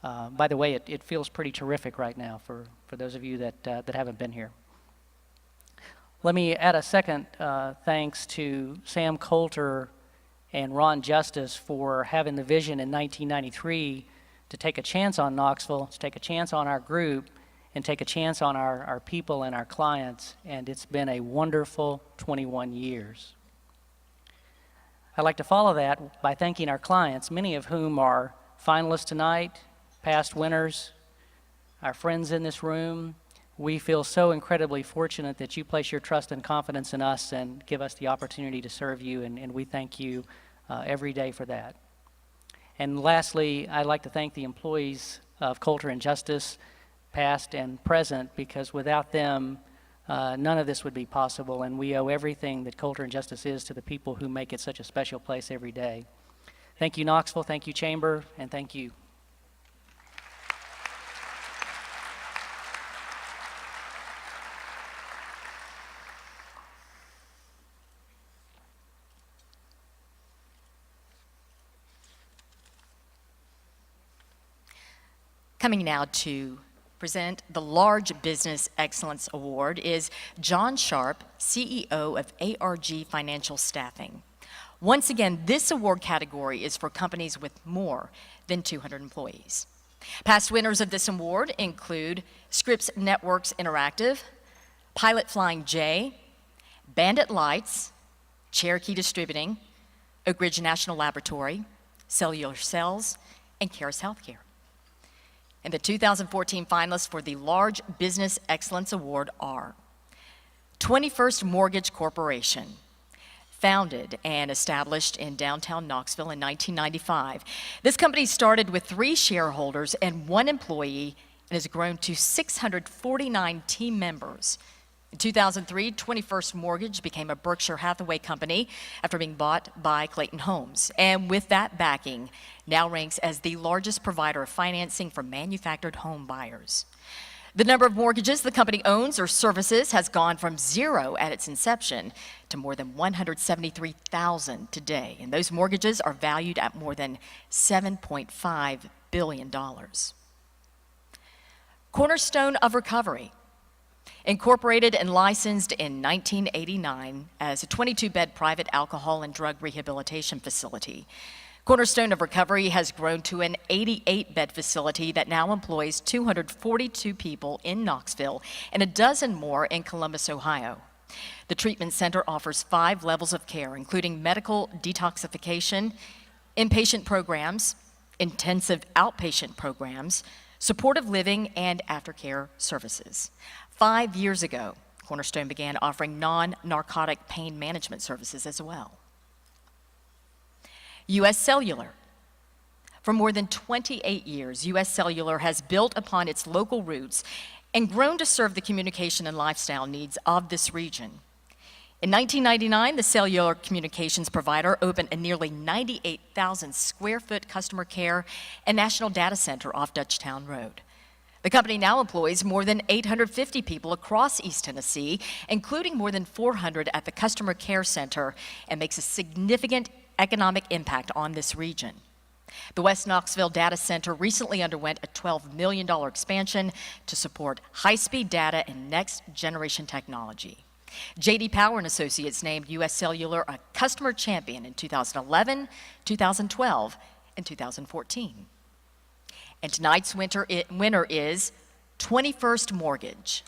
By the way, it feels pretty terrific right now for those of you that haven't been here. Let me add a second thanks to Sam Coulter and Ron Justus for having the vision in 1993 to take a chance on Knoxville, to take a chance on our group, and take a chance on our people and our clients, and it's been a wonderful 21 years. I'd like to follow that by thanking our clients, many of whom are finalists tonight, past winners, our friends in this room. We feel so incredibly fortunate that you place your trust and confidence in us and give us the opportunity to serve you, and we thank you every day for that. And lastly, I'd like to thank the employees of Coulter and Justus, past and present, because without them, none of this would be possible, and we owe everything that Coulter and Justus is to the people who make it such a special place every day. Thank you, Knoxville, thank you, Chamber, and thank you. Coming now to present the Large Business Excellence Award is John Sharp, CEO of ARG Financial Staffing. Once again, this award category is for companies with more than 200 employees. Past winners of this award include Scripps Networks Interactive, Pilot Flying J, Bandit Lights, Cherokee Distributing, Oak Ridge National Laboratory, Cellular Cells, and Caris Healthcare. And the 2014 finalists for the Large Business Excellence Award are 21st Mortgage Corporation, founded and established in downtown Knoxville in 1995. This company started with 3 shareholders and 1 employee and has grown to 649 team members. In 2003, 21st Mortgage became a Berkshire Hathaway company after being bought by Clayton Homes, and with that backing, now ranks as the largest provider of financing for manufactured home buyers. The number of mortgages the company owns or services has gone from 0 at its inception to more than 173,000 today, and those mortgages are valued at more than $7.5 billion. Cornerstone of Recovery. Incorporated and licensed in 1989 as a 22-bed private alcohol and drug rehabilitation facility, Cornerstone of Recovery has grown to an 88-bed facility that now employs 242 people in Knoxville and a dozen more in Columbus, Ohio. The treatment center offers 5 levels of care, including medical detoxification, inpatient programs, intensive outpatient programs, supportive living, and aftercare services. 5 years ago, Cornerstone began offering non-narcotic pain management services as well. U.S. Cellular. For more than 28 years, U.S. Cellular has built upon its local roots and grown to serve the communication and lifestyle needs of this region. In 1999, the cellular communications provider opened a nearly 98,000 square foot customer care and national data center off Dutchtown Road. The company now employs more than 850 people across East Tennessee, including more than 400 at the Customer Care Center, and makes a significant economic impact on this region. The West Knoxville Data Center recently underwent a $12 million expansion to support high-speed data and next-generation technology. J.D. Power and Associates named U.S. Cellular a customer champion in 2011, 2012, and 2014. And tonight's winner is 21st Mortgage.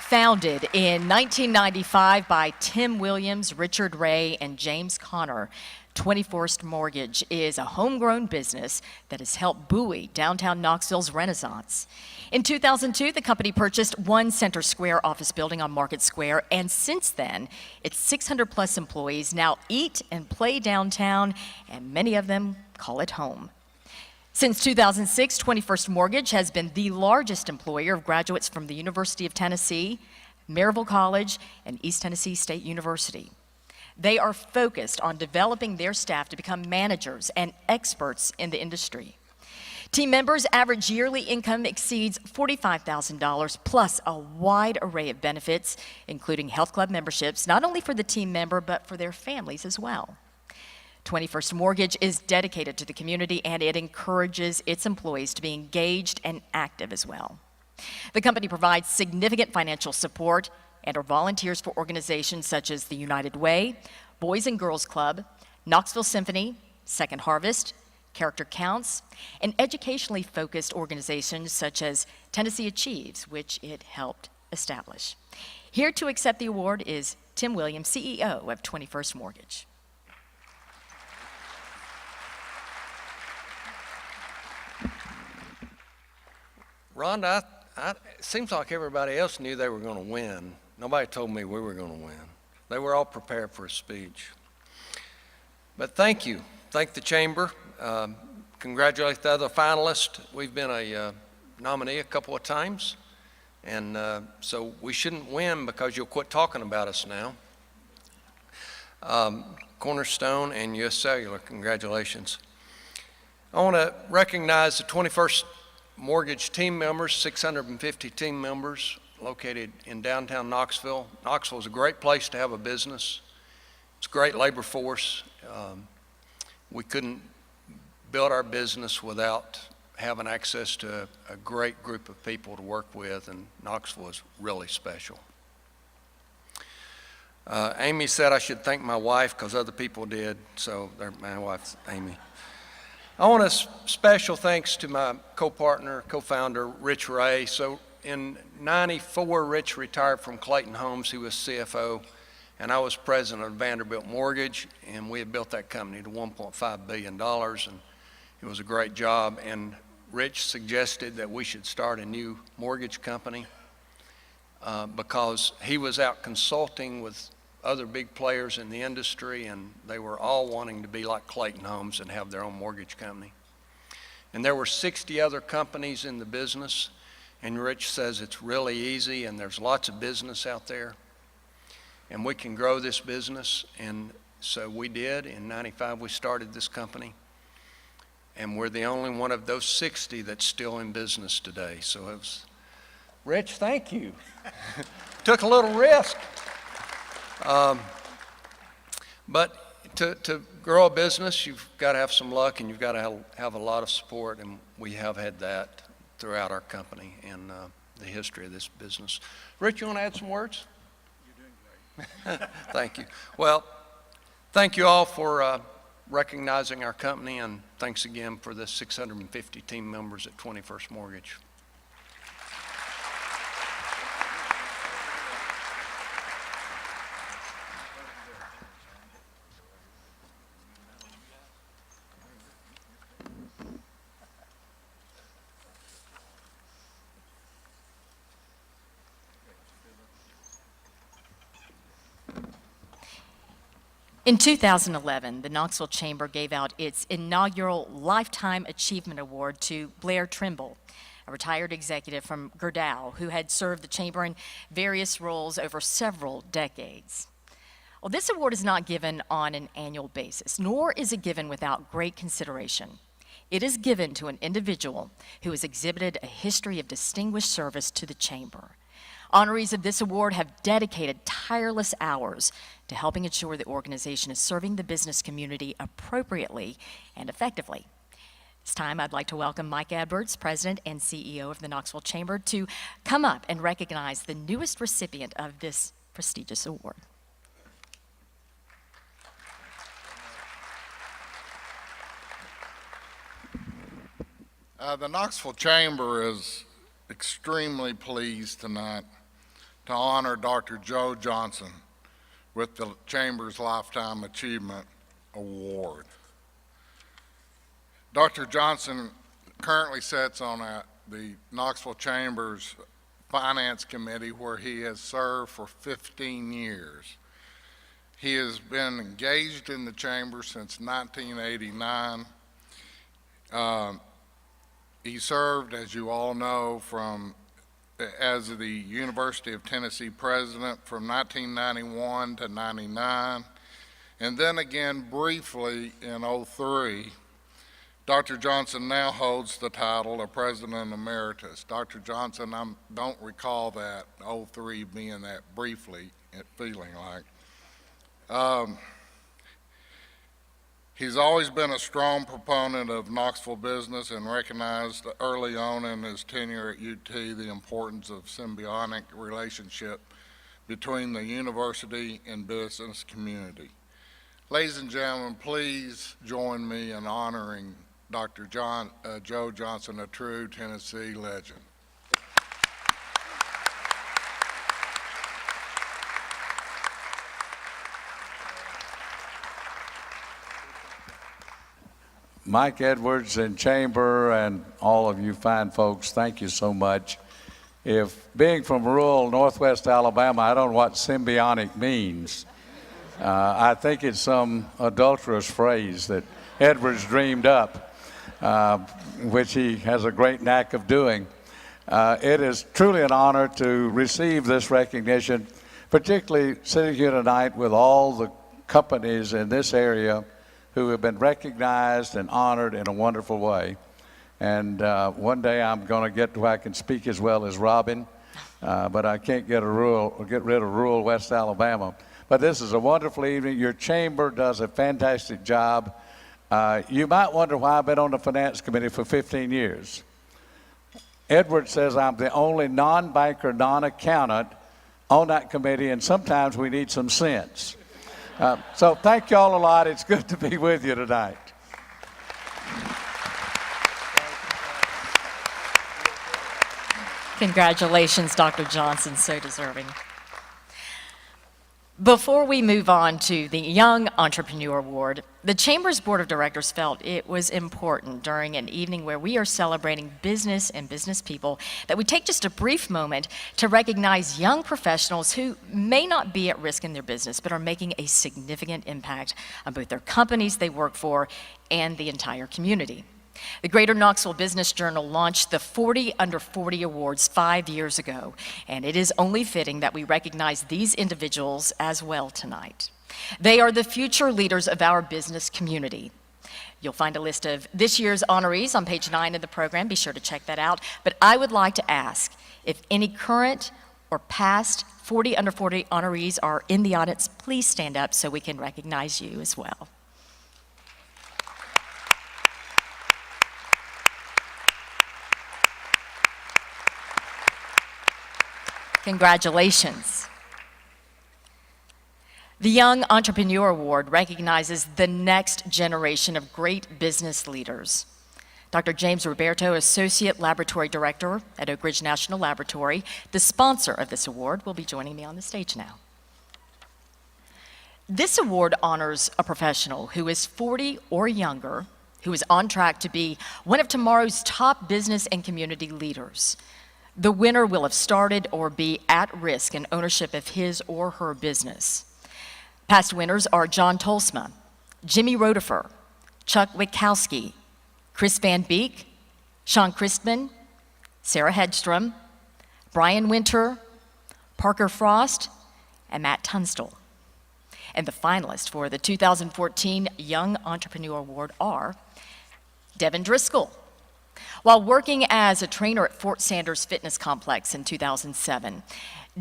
Founded in 1995 by Tim Williams, Richard Ray, and James Connor, 21st Mortgage is a homegrown business that has helped buoy downtown Knoxville's renaissance. In 2002, the company purchased One Center Square office building on Market Square, and since then, its 600-plus employees now eat and play downtown, and many of them call it home. Since 2006, 21st Mortgage has been the largest employer of graduates from the University of Tennessee, Maryville College, and East Tennessee State University. They are focused on developing their staff to become managers and experts in the industry. Team members' average yearly income exceeds $45,000, plus a wide array of benefits, including health club memberships, not only for the team member, but for their families as well. 21st Mortgage is dedicated to the community, and it encourages its employees to be engaged and active as well. The company provides significant financial support and are volunteers for organizations such as the United Way, Boys and Girls Club, Knoxville Symphony, Second Harvest, Character Counts, and educationally focused organizations such as Tennessee Achieves, which it helped establish. Here to accept the award is Tim Williams, CEO of 21st Mortgage. Rhonda, it seems like everybody else knew they were going to win. Nobody told me we were going to win. They were all prepared for a speech. But thank you. Thank the Chamber. Congratulate the other finalists. We've been a nominee a couple of times, and so we shouldn't win because you'll quit talking about us now. Cornerstone and U.S. Cellular, congratulations. I want to recognize the 21st Mortgage team members, 650 team members located in downtown Knoxville. Knoxville is a great place to have a business. It's a great labor force. We couldn't build our business without having access to a great group of people to work with, and Knoxville is really special. Amy said I should thank my wife because other people did, so my wife's Amy. I want a special thanks to my co-partner, co-founder, Rich Ray. So in '94, Rich retired from Clayton Homes. He was CFO, and I was president of Vanderbilt Mortgage, and we had built that company to $1.5 billion, and it was a great job. And Rich suggested that we should start a new mortgage company because he was out consulting with other big players in the industry, and they were all wanting to be like Clayton Homes and have their own mortgage company. And there were 60 other companies in the business, and Rich says it's really easy and there's lots of business out there, and we can grow this business. And so we did. In '95, we started this company, and we're the only one of those 60 that's still in business today. So it was, Rich, thank you. Took a little risk. But to grow a business, you've got to have some luck, and you've got to have a lot of support, and we have had that throughout our company and the history of this business. Rich, you want to add some words? You're doing great. Thank you. Well, thank you all for recognizing our company, and thanks again for the 650 team members at 21st Mortgage. In 2011, the Knoxville Chamber gave out its inaugural Lifetime Achievement Award to Blair Trimble, a retired executive from Gerdau who had served the Chamber in various roles over several decades. Well, this award is not given on an annual basis, nor is it given without great consideration. It is given to an individual who has exhibited a history of distinguished service to the Chamber. Honorees of this award have dedicated tireless hours to helping ensure the organization is serving the business community appropriately and effectively. This time, I'd like to welcome Mike Edwards, President and CEO of the Knoxville Chamber, to come up and recognize the newest recipient of this prestigious award. The Knoxville Chamber is extremely pleased tonight to honor Dr. Joe Johnson with the Chamber's Lifetime Achievement Award. Dr. Johnson currently sits on the Knoxville Chamber's Finance Committee, where he has served for 15 years. He has been engaged in the Chamber since 1989. He served, as you all know, as the University of Tennessee president from 1991 to 99, and then again briefly in '03. Dr. Johnson now holds the title of President Emeritus. Dr. Johnson, I don't recall that '03 being that briefly, feeling like. He's always been a strong proponent of Knoxville business and recognized early on in his tenure at UT the importance of symbiotic relationship between the university and business community. Ladies and gentlemen, please join me in honoring Dr. Joe Johnson, a true Tennessee legend. Mike Edwards and Chamber and all of you fine folks, thank you so much. If being from rural northwest Alabama, I don't know what symbiotic means. I think it's some adulterous phrase that Edwards dreamed up, which he has a great knack of doing. It is truly an honor to receive this recognition, particularly sitting here tonight with all the companies in this area who have been recognized and honored in a wonderful way. And one day I'm going to get to where I can speak as well as Robin, but I can't get rid of rural West Alabama. But this is a wonderful evening. Your chamber does a fantastic job You might wonder why I've been on the Finance Committee for 15 years. Edward says I'm the only non-banker, non-accountant on that committee, and sometimes we need some sense. So thank you all a lot. It's good to be with you tonight. Congratulations, Dr. Johnson, so deserving. Before we move on to the Young Entrepreneur Award, the Chamber's Board of Directors felt it was important during an evening where we are celebrating business and business people that we take just a brief moment to recognize young professionals who may not be at risk in their business but are making a significant impact on both their companies they work for and the entire community. The Greater Knoxville Business Journal launched the 40 Under 40 Awards 5 years ago, and it is only fitting that we recognize these individuals as well tonight. They are the future leaders of our business community. You'll find a list of this year's honorees on page 9 of the program. Be sure to check that out. But I would like to ask if any current or past 40 Under 40 honorees are in the audience, please stand up so we can recognize you as well. Congratulations. The Young Entrepreneur Award recognizes the next generation of great business leaders. Dr. James Roberto, Associate Laboratory Director at Oak Ridge National Laboratory, the sponsor of this award, will be joining me on the stage now. This award honors a professional who is 40 or younger, who is on track to be one of tomorrow's top business and community leaders. The winner will have started or be at risk in ownership of his or her business. Past winners are John Tolsma, Jimmy Rotifer, Chuck Witkowski, Chris Van Beek, Sean Christman, Sarah Hedstrom, Brian Winter, Parker Frost, and Matt Tunstall. And the finalists for the 2014 Young Entrepreneur Award are Devin Driscoll. While working as a trainer at Fort Sanders Fitness Complex in 2007,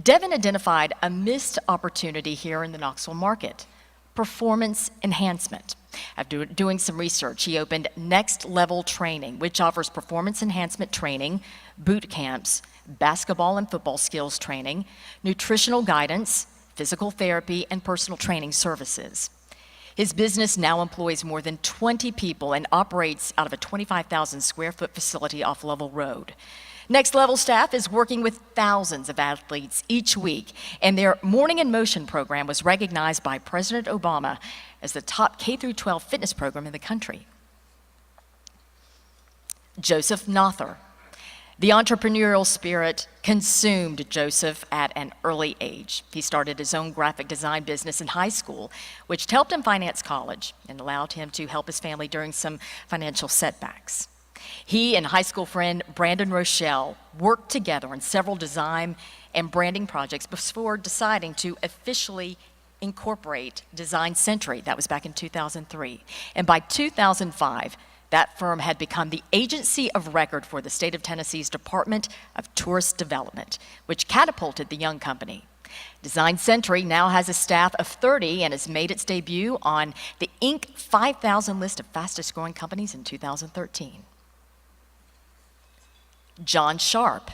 Devin identified a missed opportunity here in the Knoxville market: performance enhancement. After doing some research, he opened Next Level Training, which offers performance enhancement training, boot camps, basketball and football skills training, nutritional guidance, physical therapy, and personal training services. His business now employs more than 20 people and operates out of a 25,000 square foot facility off Level Road. Next Level staff is working with thousands of athletes each week, and their Morning in Motion program was recognized by President Obama as the top K-12 fitness program in the country. Joseph Nother. The entrepreneurial spirit consumed Joseph at an early age. He started his own graphic design business in high school, which helped him finance college and allowed him to help his family during some financial setbacks. He and high school friend Brandon Rochelle worked together on several design and branding projects before deciding to officially incorporate Design Century. That was back in 2003. And by 2005, that firm had become the agency of record for the state of Tennessee's Department of Tourist Development, which catapulted the young company. Design Century now has a staff of 30 and has made its debut on the Inc. 5,000 list of fastest growing companies in 2013. John Sharp.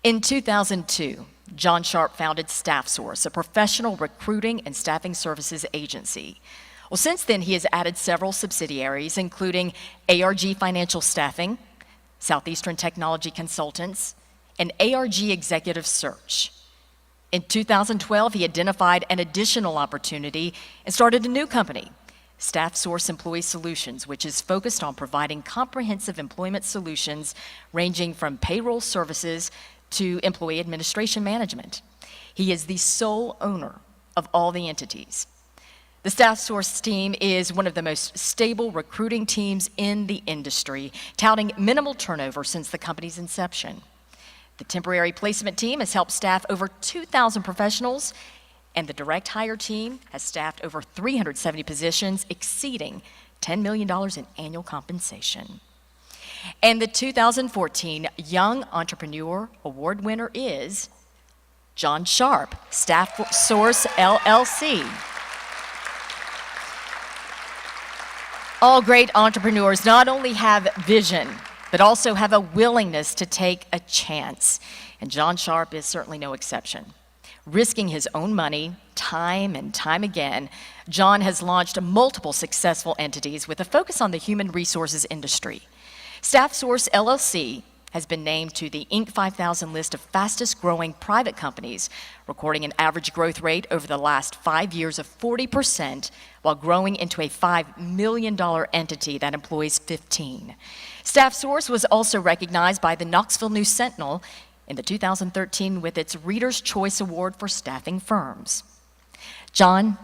In 2002, John Sharp founded StaffSource, a professional recruiting and staffing services agency. Well, since then, he has added several subsidiaries, including ARG Financial Staffing, Southeastern Technology Consultants, and ARG Executive Search. In 2012, he identified an additional opportunity and started a new company, StaffSource Employee Solutions, which is focused on providing comprehensive employment solutions ranging from payroll services to employee administration management. He is the sole owner of all the entities. The StaffSource team is one of the most stable recruiting teams in the industry, touting minimal turnover since the company's inception. The temporary placement team has helped staff over 2,000 professionals, and the direct hire team has staffed over 370 positions, exceeding $10 million in annual compensation. And the 2014 Young Entrepreneur Award winner is John Sharp, StaffSource LLC. All great entrepreneurs not only have vision, but also have a willingness to take a chance. And John Sharp is certainly no exception. Risking his own money, time and time again, John has launched multiple successful entities with a focus on the human resources industry. StaffSource LLC has been named to the Inc. 5000 list of fastest growing private companies, recording an average growth rate over the last 5 years of 40%, while growing into a $5 million entity that employs 15. StaffSource was also recognized by the Knoxville News Sentinel in the 2013 with its Reader's Choice Award for staffing firms. John,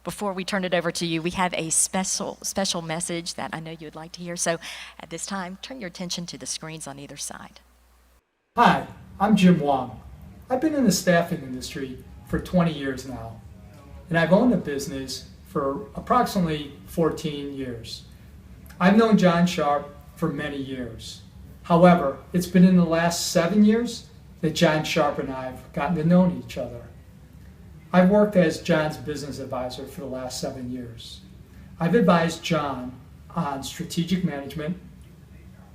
before we turn it over to you, we have a special message that I know you would like to hear. So at this time, turn your attention to the screens on either side. Hi, I'm Jim Wong. I've been in the staffing industry for 20 years now, and I've owned a business for approximately 14 years. I've known John Sharp for many years. However, it's been in the last 7 years that John Sharp and I have gotten to know each other. I've worked as John's business advisor for the last 7 years. I've advised John on strategic management,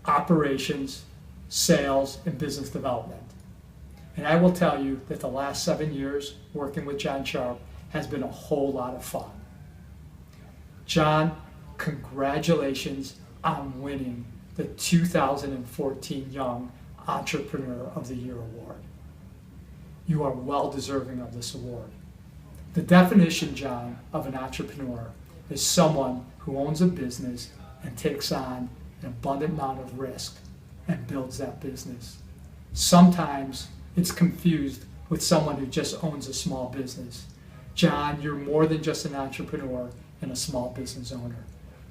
operations, sales, and business development. And I will tell you that the last 7 years working with John Sharp has been a whole lot of fun. John, congratulations on winning the 2014 Young Entrepreneur of the Year Award. You are well deserving of this award. The definition, John, of an entrepreneur is someone who owns a business and takes on an abundant amount of risk and builds that business. Sometimes it's confused with someone who just owns a small business. John, you're more than just an entrepreneur and a small business owner.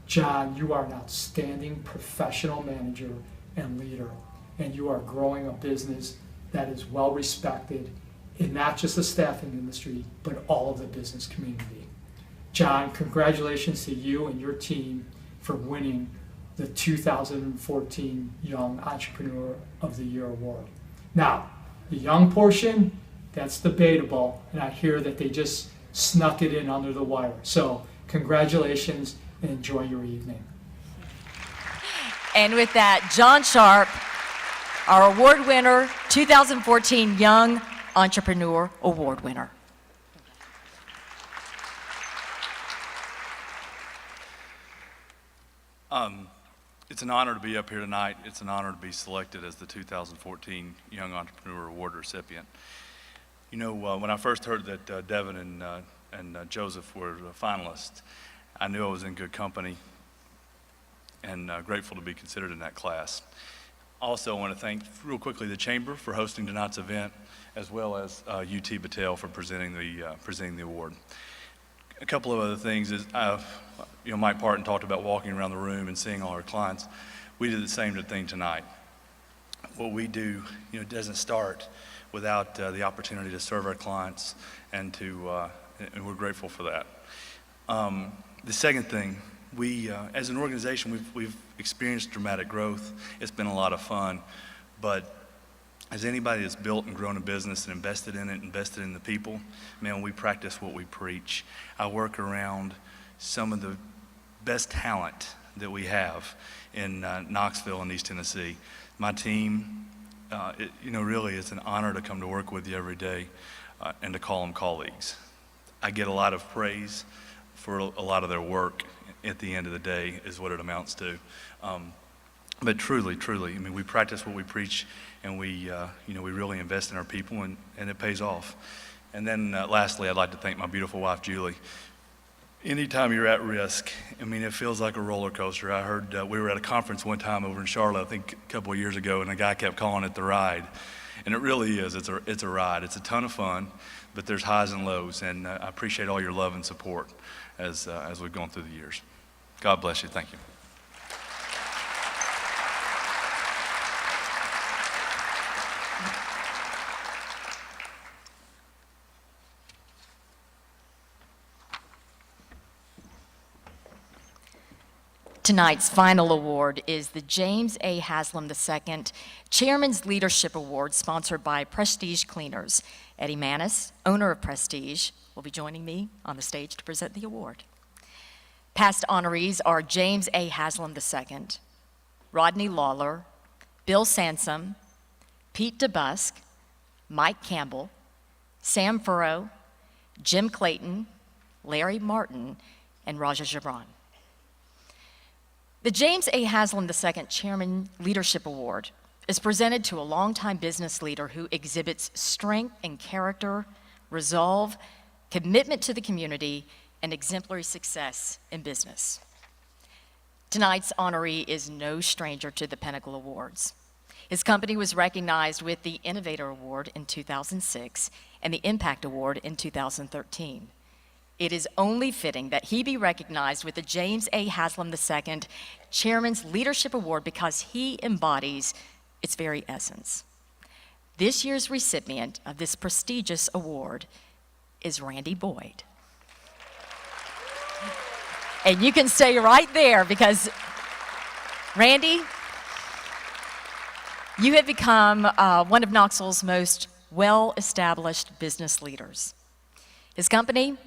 John, you are an outstanding professional manager and leader, and you are growing a business that is well respected in not just the staffing industry, but all of the business community. John, congratulations to you and your team for winning the 2014 Young Entrepreneur of the Year Award. Now, the young portion, that's debatable, and I hear that they just snuck it in under the wire. So, congratulations and enjoy your evening. And with that, John Sharp, our award winner, 2014 Young Entrepreneur Award winner. It's an honor to be up here tonight. It's an honor to be selected as the 2014 Young Entrepreneur Award recipient. You know, when I first heard that Devin and Joseph were finalists, I knew I was in good company and grateful to be considered in that class. Also, I want to thank real quickly the Chamber for hosting tonight's event, as well as UT Battelle for presenting the award. A couple of other things is, Mike Parton talked about walking around the room and seeing all our clients. We did the same thing tonight. What we do, doesn't start without the opportunity to serve our clients, and we're grateful for that. The second thing, we, as an organization, we've experienced dramatic growth. It's been a lot of fun, but as anybody that's built and grown a business and invested in it, invested in the people, man, we practice what we preach. I work around some of the best talent that we have in Knoxville and East Tennessee. My team, really it's an honor to come to work with you every day and to call them colleagues. I get a lot of praise for a lot of their work at the end of the day is what it amounts to. But truly, we practice what we preach, and we really invest in our people, and it pays off. And then lastly, I'd like to thank my beautiful wife, Julie. Anytime you're at risk, it feels like a roller coaster. I heard we were at a conference one time over in Charlotte, I think a couple of years ago, and a guy kept calling it the ride. And it really is. It's a ride. It's a ton of fun, but there's highs and lows, and I appreciate all your love and support as we've gone through the years. God bless you. Thank you. Tonight's final award is the James A. Haslam II Chairman's Leadership Award, sponsored by Prestige Cleaners. Eddie Manis, owner of Prestige, will be joining me on the stage to present the award. Past honorees are James A. Haslam II, Rodney Lawler, Bill Sansom, Pete DeBusk, Mike Campbell, Sam Furrow, Jim Clayton, Larry Martin, and Raja Jabran. The James A. Haslam II Chairman Leadership Award is presented to a longtime business leader who exhibits strength and character, resolve, commitment to the community, and exemplary success in business. Tonight's honoree is no stranger to the Pinnacle Awards. His company was recognized with the Innovator Award in 2006 and the Impact Award in 2013. It is only fitting that he be recognized with the James A. Haslam II Chairman's Leadership Award because he embodies its very essence. This year's recipient of this prestigious award is Randy Boyd. And you can stay right there because, Randy, you have become one of Knoxville's most well-established business leaders. His company,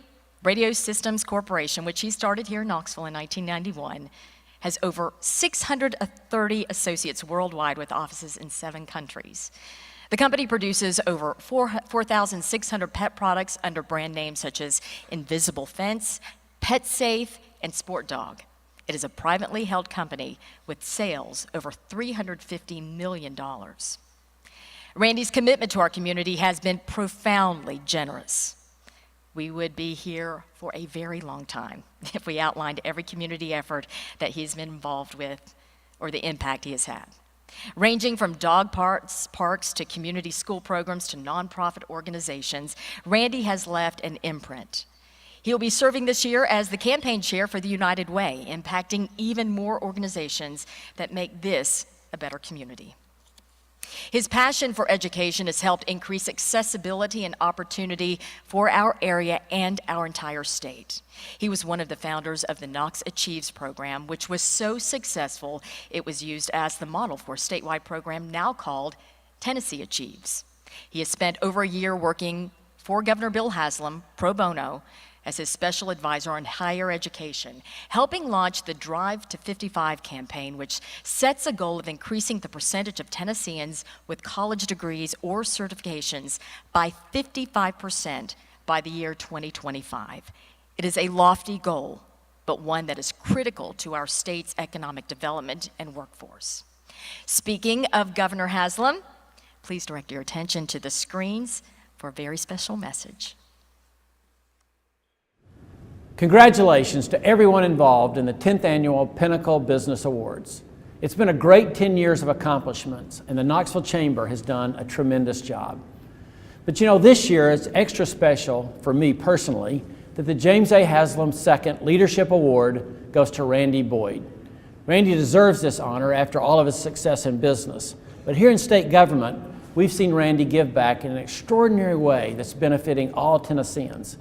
Radio Systems Corporation, which he started here in Knoxville in 1991, has over 630 associates worldwide with offices in 7 countries. The company produces over 4,600 pet products under brand names such as Invisible Fence, Pet Safe, and Sport Dog. It is a privately held company with sales over $350 million. Randy's commitment to our community has been profoundly generous. We would be here for a very long time if we outlined every community effort that he's been involved with or the impact he has had. Ranging from dog parks to community school programs to nonprofit organizations, Randy has left an imprint. He'll be serving this year as the campaign chair for the United Way, impacting even more organizations that make this a better community. His passion for education has helped increase accessibility and opportunity for our area and our entire state. He was one of the founders of the Knox Achieves program, which was so successful it was used as the model for a statewide program now called Tennessee Achieves. He has spent over a year working for Governor Bill Haslam pro bono as his special advisor on higher education, helping launch the Drive to 55 campaign, which sets a goal of increasing the percentage of Tennesseans with college degrees or certifications by 55% by the year 2025. It is a lofty goal, but one that is critical to our state's economic development and workforce. Speaking of Governor Haslam, please direct your attention to the screens for a very special message. Congratulations to everyone involved in the 10th Annual Pinnacle Business Awards. It's been a great 10 years of accomplishments, and the Knoxville Chamber has done a tremendous job. But you know, this year it's extra special for me personally that the James A. Haslam II Leadership Award goes to Randy Boyd. Randy deserves this honor after all of his success in business. But here in state government, we've seen Randy give back in an extraordinary way that's benefiting all Tennesseans.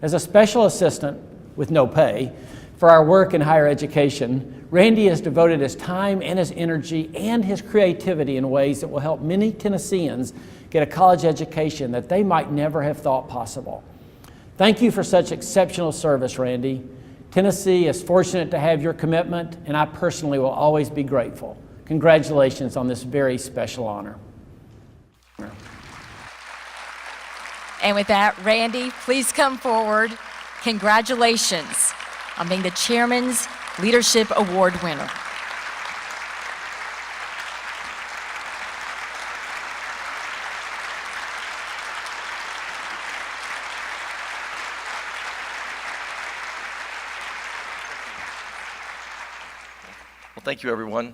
As a special assistant with no pay for our work in higher education, Randy has devoted his time and his energy and his creativity in ways that will help many Tennesseans get a college education that they might never have thought possible. Thank you for such exceptional service, Randy. Tennessee is fortunate to have your commitment, and I personally will always be grateful. Congratulations on this very special honor. And with that, Randy, please come forward. Congratulations on being the Chairman's Leadership Award winner. Well, thank you, everyone. I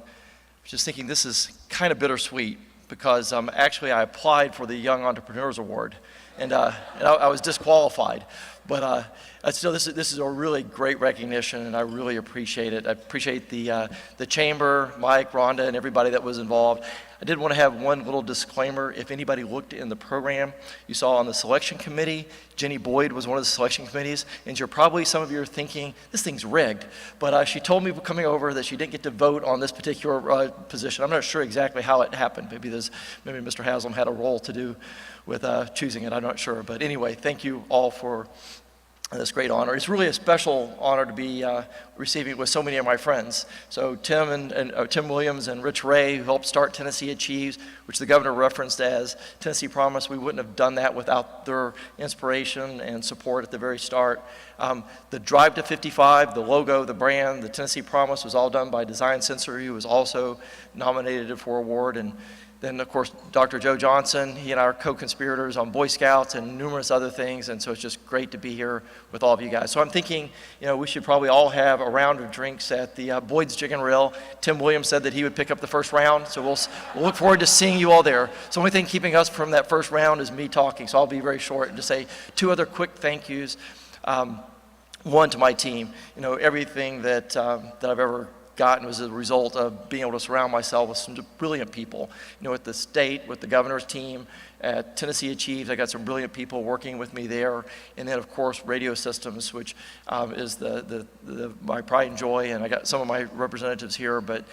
was just thinking this is kind of bittersweet because actually I applied for the Young Entrepreneurs Award, and I was disqualified. But still, this is a really great recognition, and I really appreciate it. I appreciate the chamber, Mike, Rhonda, and everybody that was involved. I did want to have one little disclaimer. If anybody looked in the program, you saw on the selection committee, Jenny Boyd was one of the selection committees, and some of you are thinking, this thing's rigged. But she told me coming over that she didn't get to vote on this particular position. I'm not sure exactly how it happened. Maybe Mr. Haslam had a role to do with choosing it. I'm not sure. But anyway, thank you all for this great honor. It's really a special honor to be receiving it with so many of my friends. So Tim Tim Williams and Rich Ray, who helped start Tennessee Achieves, which the governor referenced as Tennessee Promise. We wouldn't have done that without their inspiration and support at the very start. The Drive to 55, the logo, the brand, the Tennessee Promise was all done by Design Sensory, who was also nominated for award. And then, of course, Dr. Joe Johnson, he and I are co-conspirators on Boy Scouts and numerous other things, and so it's just great to be here with all of you guys. So I'm thinking, we should probably all have a round of drinks at the Boyd's Jig and Reel. Tim Williams said that he would pick up the first round, so we'll look forward to seeing you all there. So the only thing keeping us from that first round is me talking, so I'll be very short and just say 2 other quick thank yous. One, to my team. Everything that I've ever gotten was a result of being able to surround myself with some brilliant people. At the state, with the governor's team, at Tennessee Achieves, I got some brilliant people working with me there. And then, of course, Radio Systems, which is my pride and joy. And I got some of my representatives here, but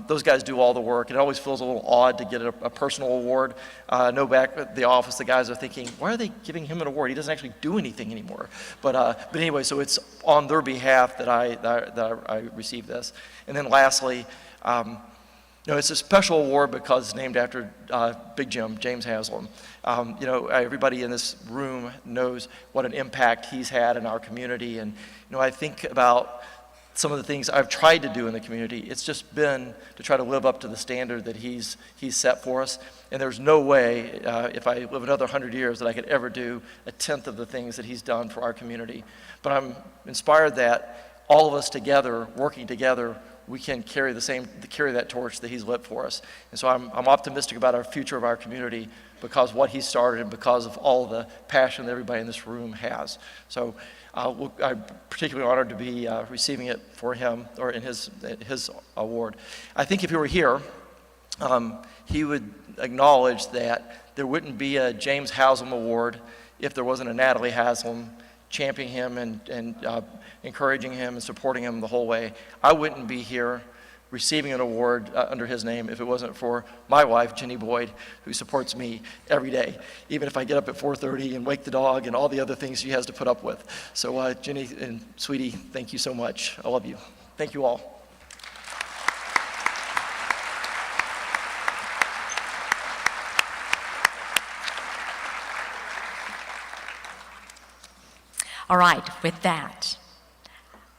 those guys do all the work. It always feels a little odd to get a personal award. I know back at the office, the guys are thinking, why are they giving him an award? He doesn't actually do anything anymore. But anyway, so it's on their behalf that I received this. And then lastly, it's a special award because it's named after Big Jim, James Haslam. Everybody in this room knows what an impact he's had in our community. And, I think about some of the things I've tried to do in the community. It's just been to try to live up to the standard that he's set for us. And there's no way, if I live another 100 years, that I could ever do a tenth of the things that he's done for our community. But I'm inspired that all of us together, working together, we can carry that torch that he's lit for us. And so I'm optimistic about our future of our community because of what he started and because of all the passion that everybody in this room has. So I'm particularly honored to be receiving it for him, or in his award. I think if he were here, he would acknowledge that there wouldn't be a James Haslam Award if there wasn't a Natalie Haslam championing him and encouraging him and supporting him the whole way. I wouldn't be here receiving an award under his name if it wasn't for my wife, Jenny Boyd, who supports me every day, even if I get up at 4:30 and wake the dog and all the other things she has to put up with. So Jenny and sweetie, thank you so much. I love you. Thank you all. All right, with that,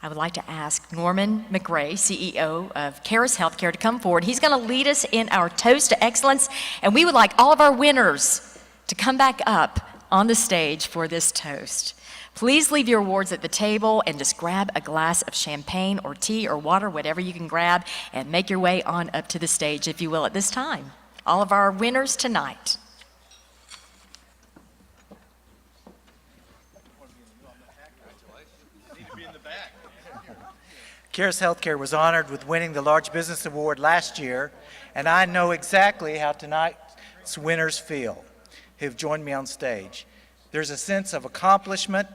I would like to ask Norman McRae, CEO of CARWASH Healthcare, to come forward. He's going to lead us in our Toast to Excellence, and we would like all of our winners to come back up on the stage for this toast. Please leave your awards at the table and just grab a glass of champagne or tea or water, whatever you can grab, and make your way on up to the stage, if you will, at this time. All of our winners tonight. CARWASH Healthcare was honored with winning the Large Business Award last year, and I know exactly how tonight's winners feel who've joined me on stage. There's a sense of accomplishment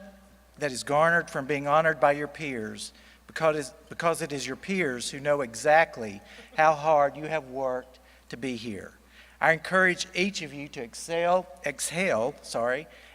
that is garnered from being honored by your peers because it is your peers who know exactly how hard you have worked to be here. I encourage each of you to exhale,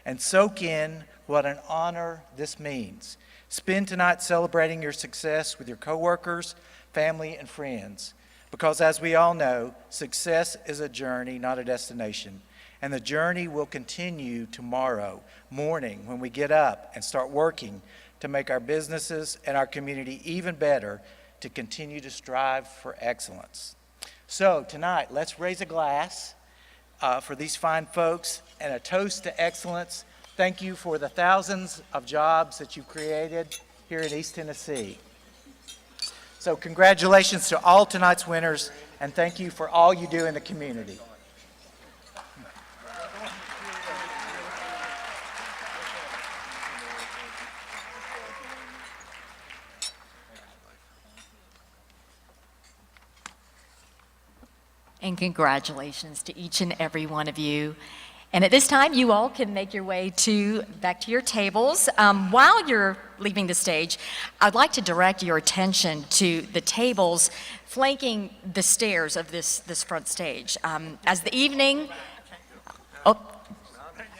and soak in what an honor this means. Spend tonight celebrating your success with your coworkers, family, and friends. Because as we all know, success is a journey, not a destination. And the journey will continue tomorrow morning when we get up and start working to make our businesses and our community even better, to continue to strive for excellence. So tonight, let's raise a glass for these fine folks and a toast to excellence. Thank you for the thousands of jobs that you've created here in East Tennessee. So congratulations to all tonight's winners, and thank you for all you do in the community. And congratulations to each and every one of you. And at this time, you all can make your way back to your tables. While you're leaving the stage, I'd like to direct your attention to the tables flanking the stairs of this front stage. As the evening,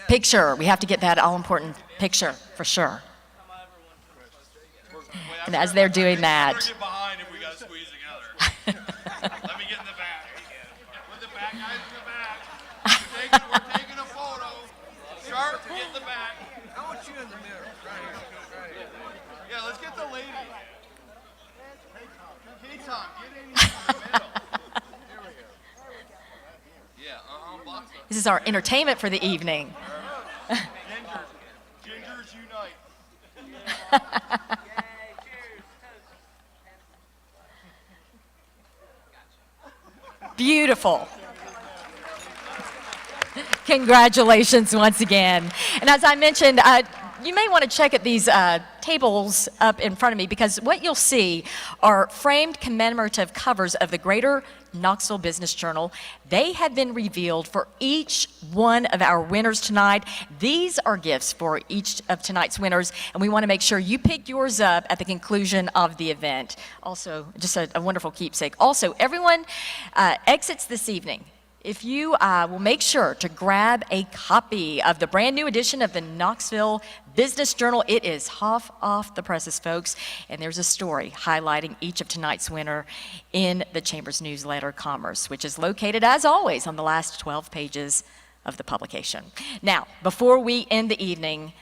picture, we have to get that all-important picture for sure. And as they're doing that, Get behind if we got to squeeze together. Let me get in the back. With the back guys in the back. We're taking a photo. Sharp, get in the back. I want you in the middle. Right here. Yeah, let's get the lady. Hey, Tom, get in here in the middle. Here we go. Yeah, box up. this is our entertainment for the evening. Gingers unite. Beautiful. Congratulations once again. And as I mentioned, you may want to check at these tables up in front of me, because what you'll see are framed commemorative covers of the Greater Knoxville Business Journal. They have been revealed for each one of our winners tonight. These are gifts for each of tonight's winners, and we want to make sure you pick yours up at the conclusion of the event. Also, just a wonderful keepsake. Also, everyone exits this evening. If you will make sure to grab a copy of the brand new edition of the Knoxville Business Journal. It is hot off the presses, folks, and there's a story highlighting each of tonight's winner in the Chamber's newsletter, Commerce, which is located, as always, on the last 12 pages of the publication. Now, before we end the evening,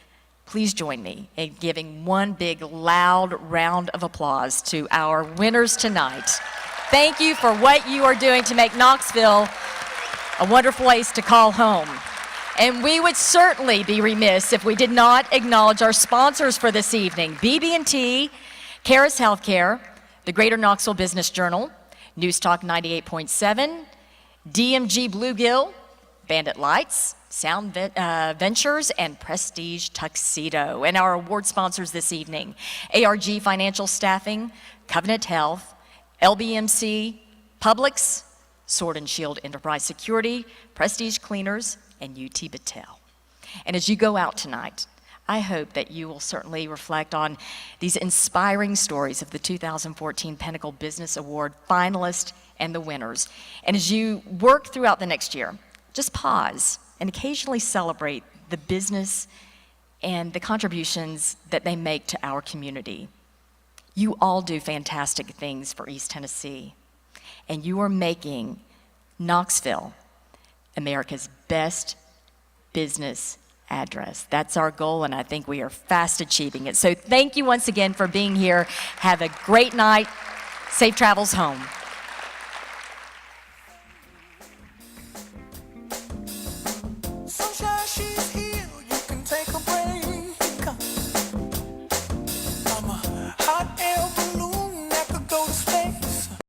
please join me in giving one big, loud round of applause to our winners tonight. Thank you for what you are doing to make Knoxville a wonderful place to call home. And we would certainly be remiss if we did not acknowledge our sponsors for this evening: BB&T, Caris Healthcare, the Greater Knoxville Business Journal, News Talk 98.7, DMG Bluegill, Bandit Lights, Sound Ventures, and Prestige Tuxedo. And our award sponsors this evening: ARG Financial Staffing, Covenant Health, LBMC, Publix, Sword and Shield Enterprise Security, Prestige Cleaners, and UT Battelle. And as you go out tonight, I hope that you will certainly reflect on these inspiring stories of the 2014 Pinnacle Business Award finalists and the winners. And as you work throughout the next year, just pause and occasionally celebrate the business and the contributions that they make to our community. You all do fantastic things for East Tennessee, and you are making Knoxville America's best business address. That's our goal, and I think we are fast achieving it. So thank you once again for being here. Have a great night. Safe travels home.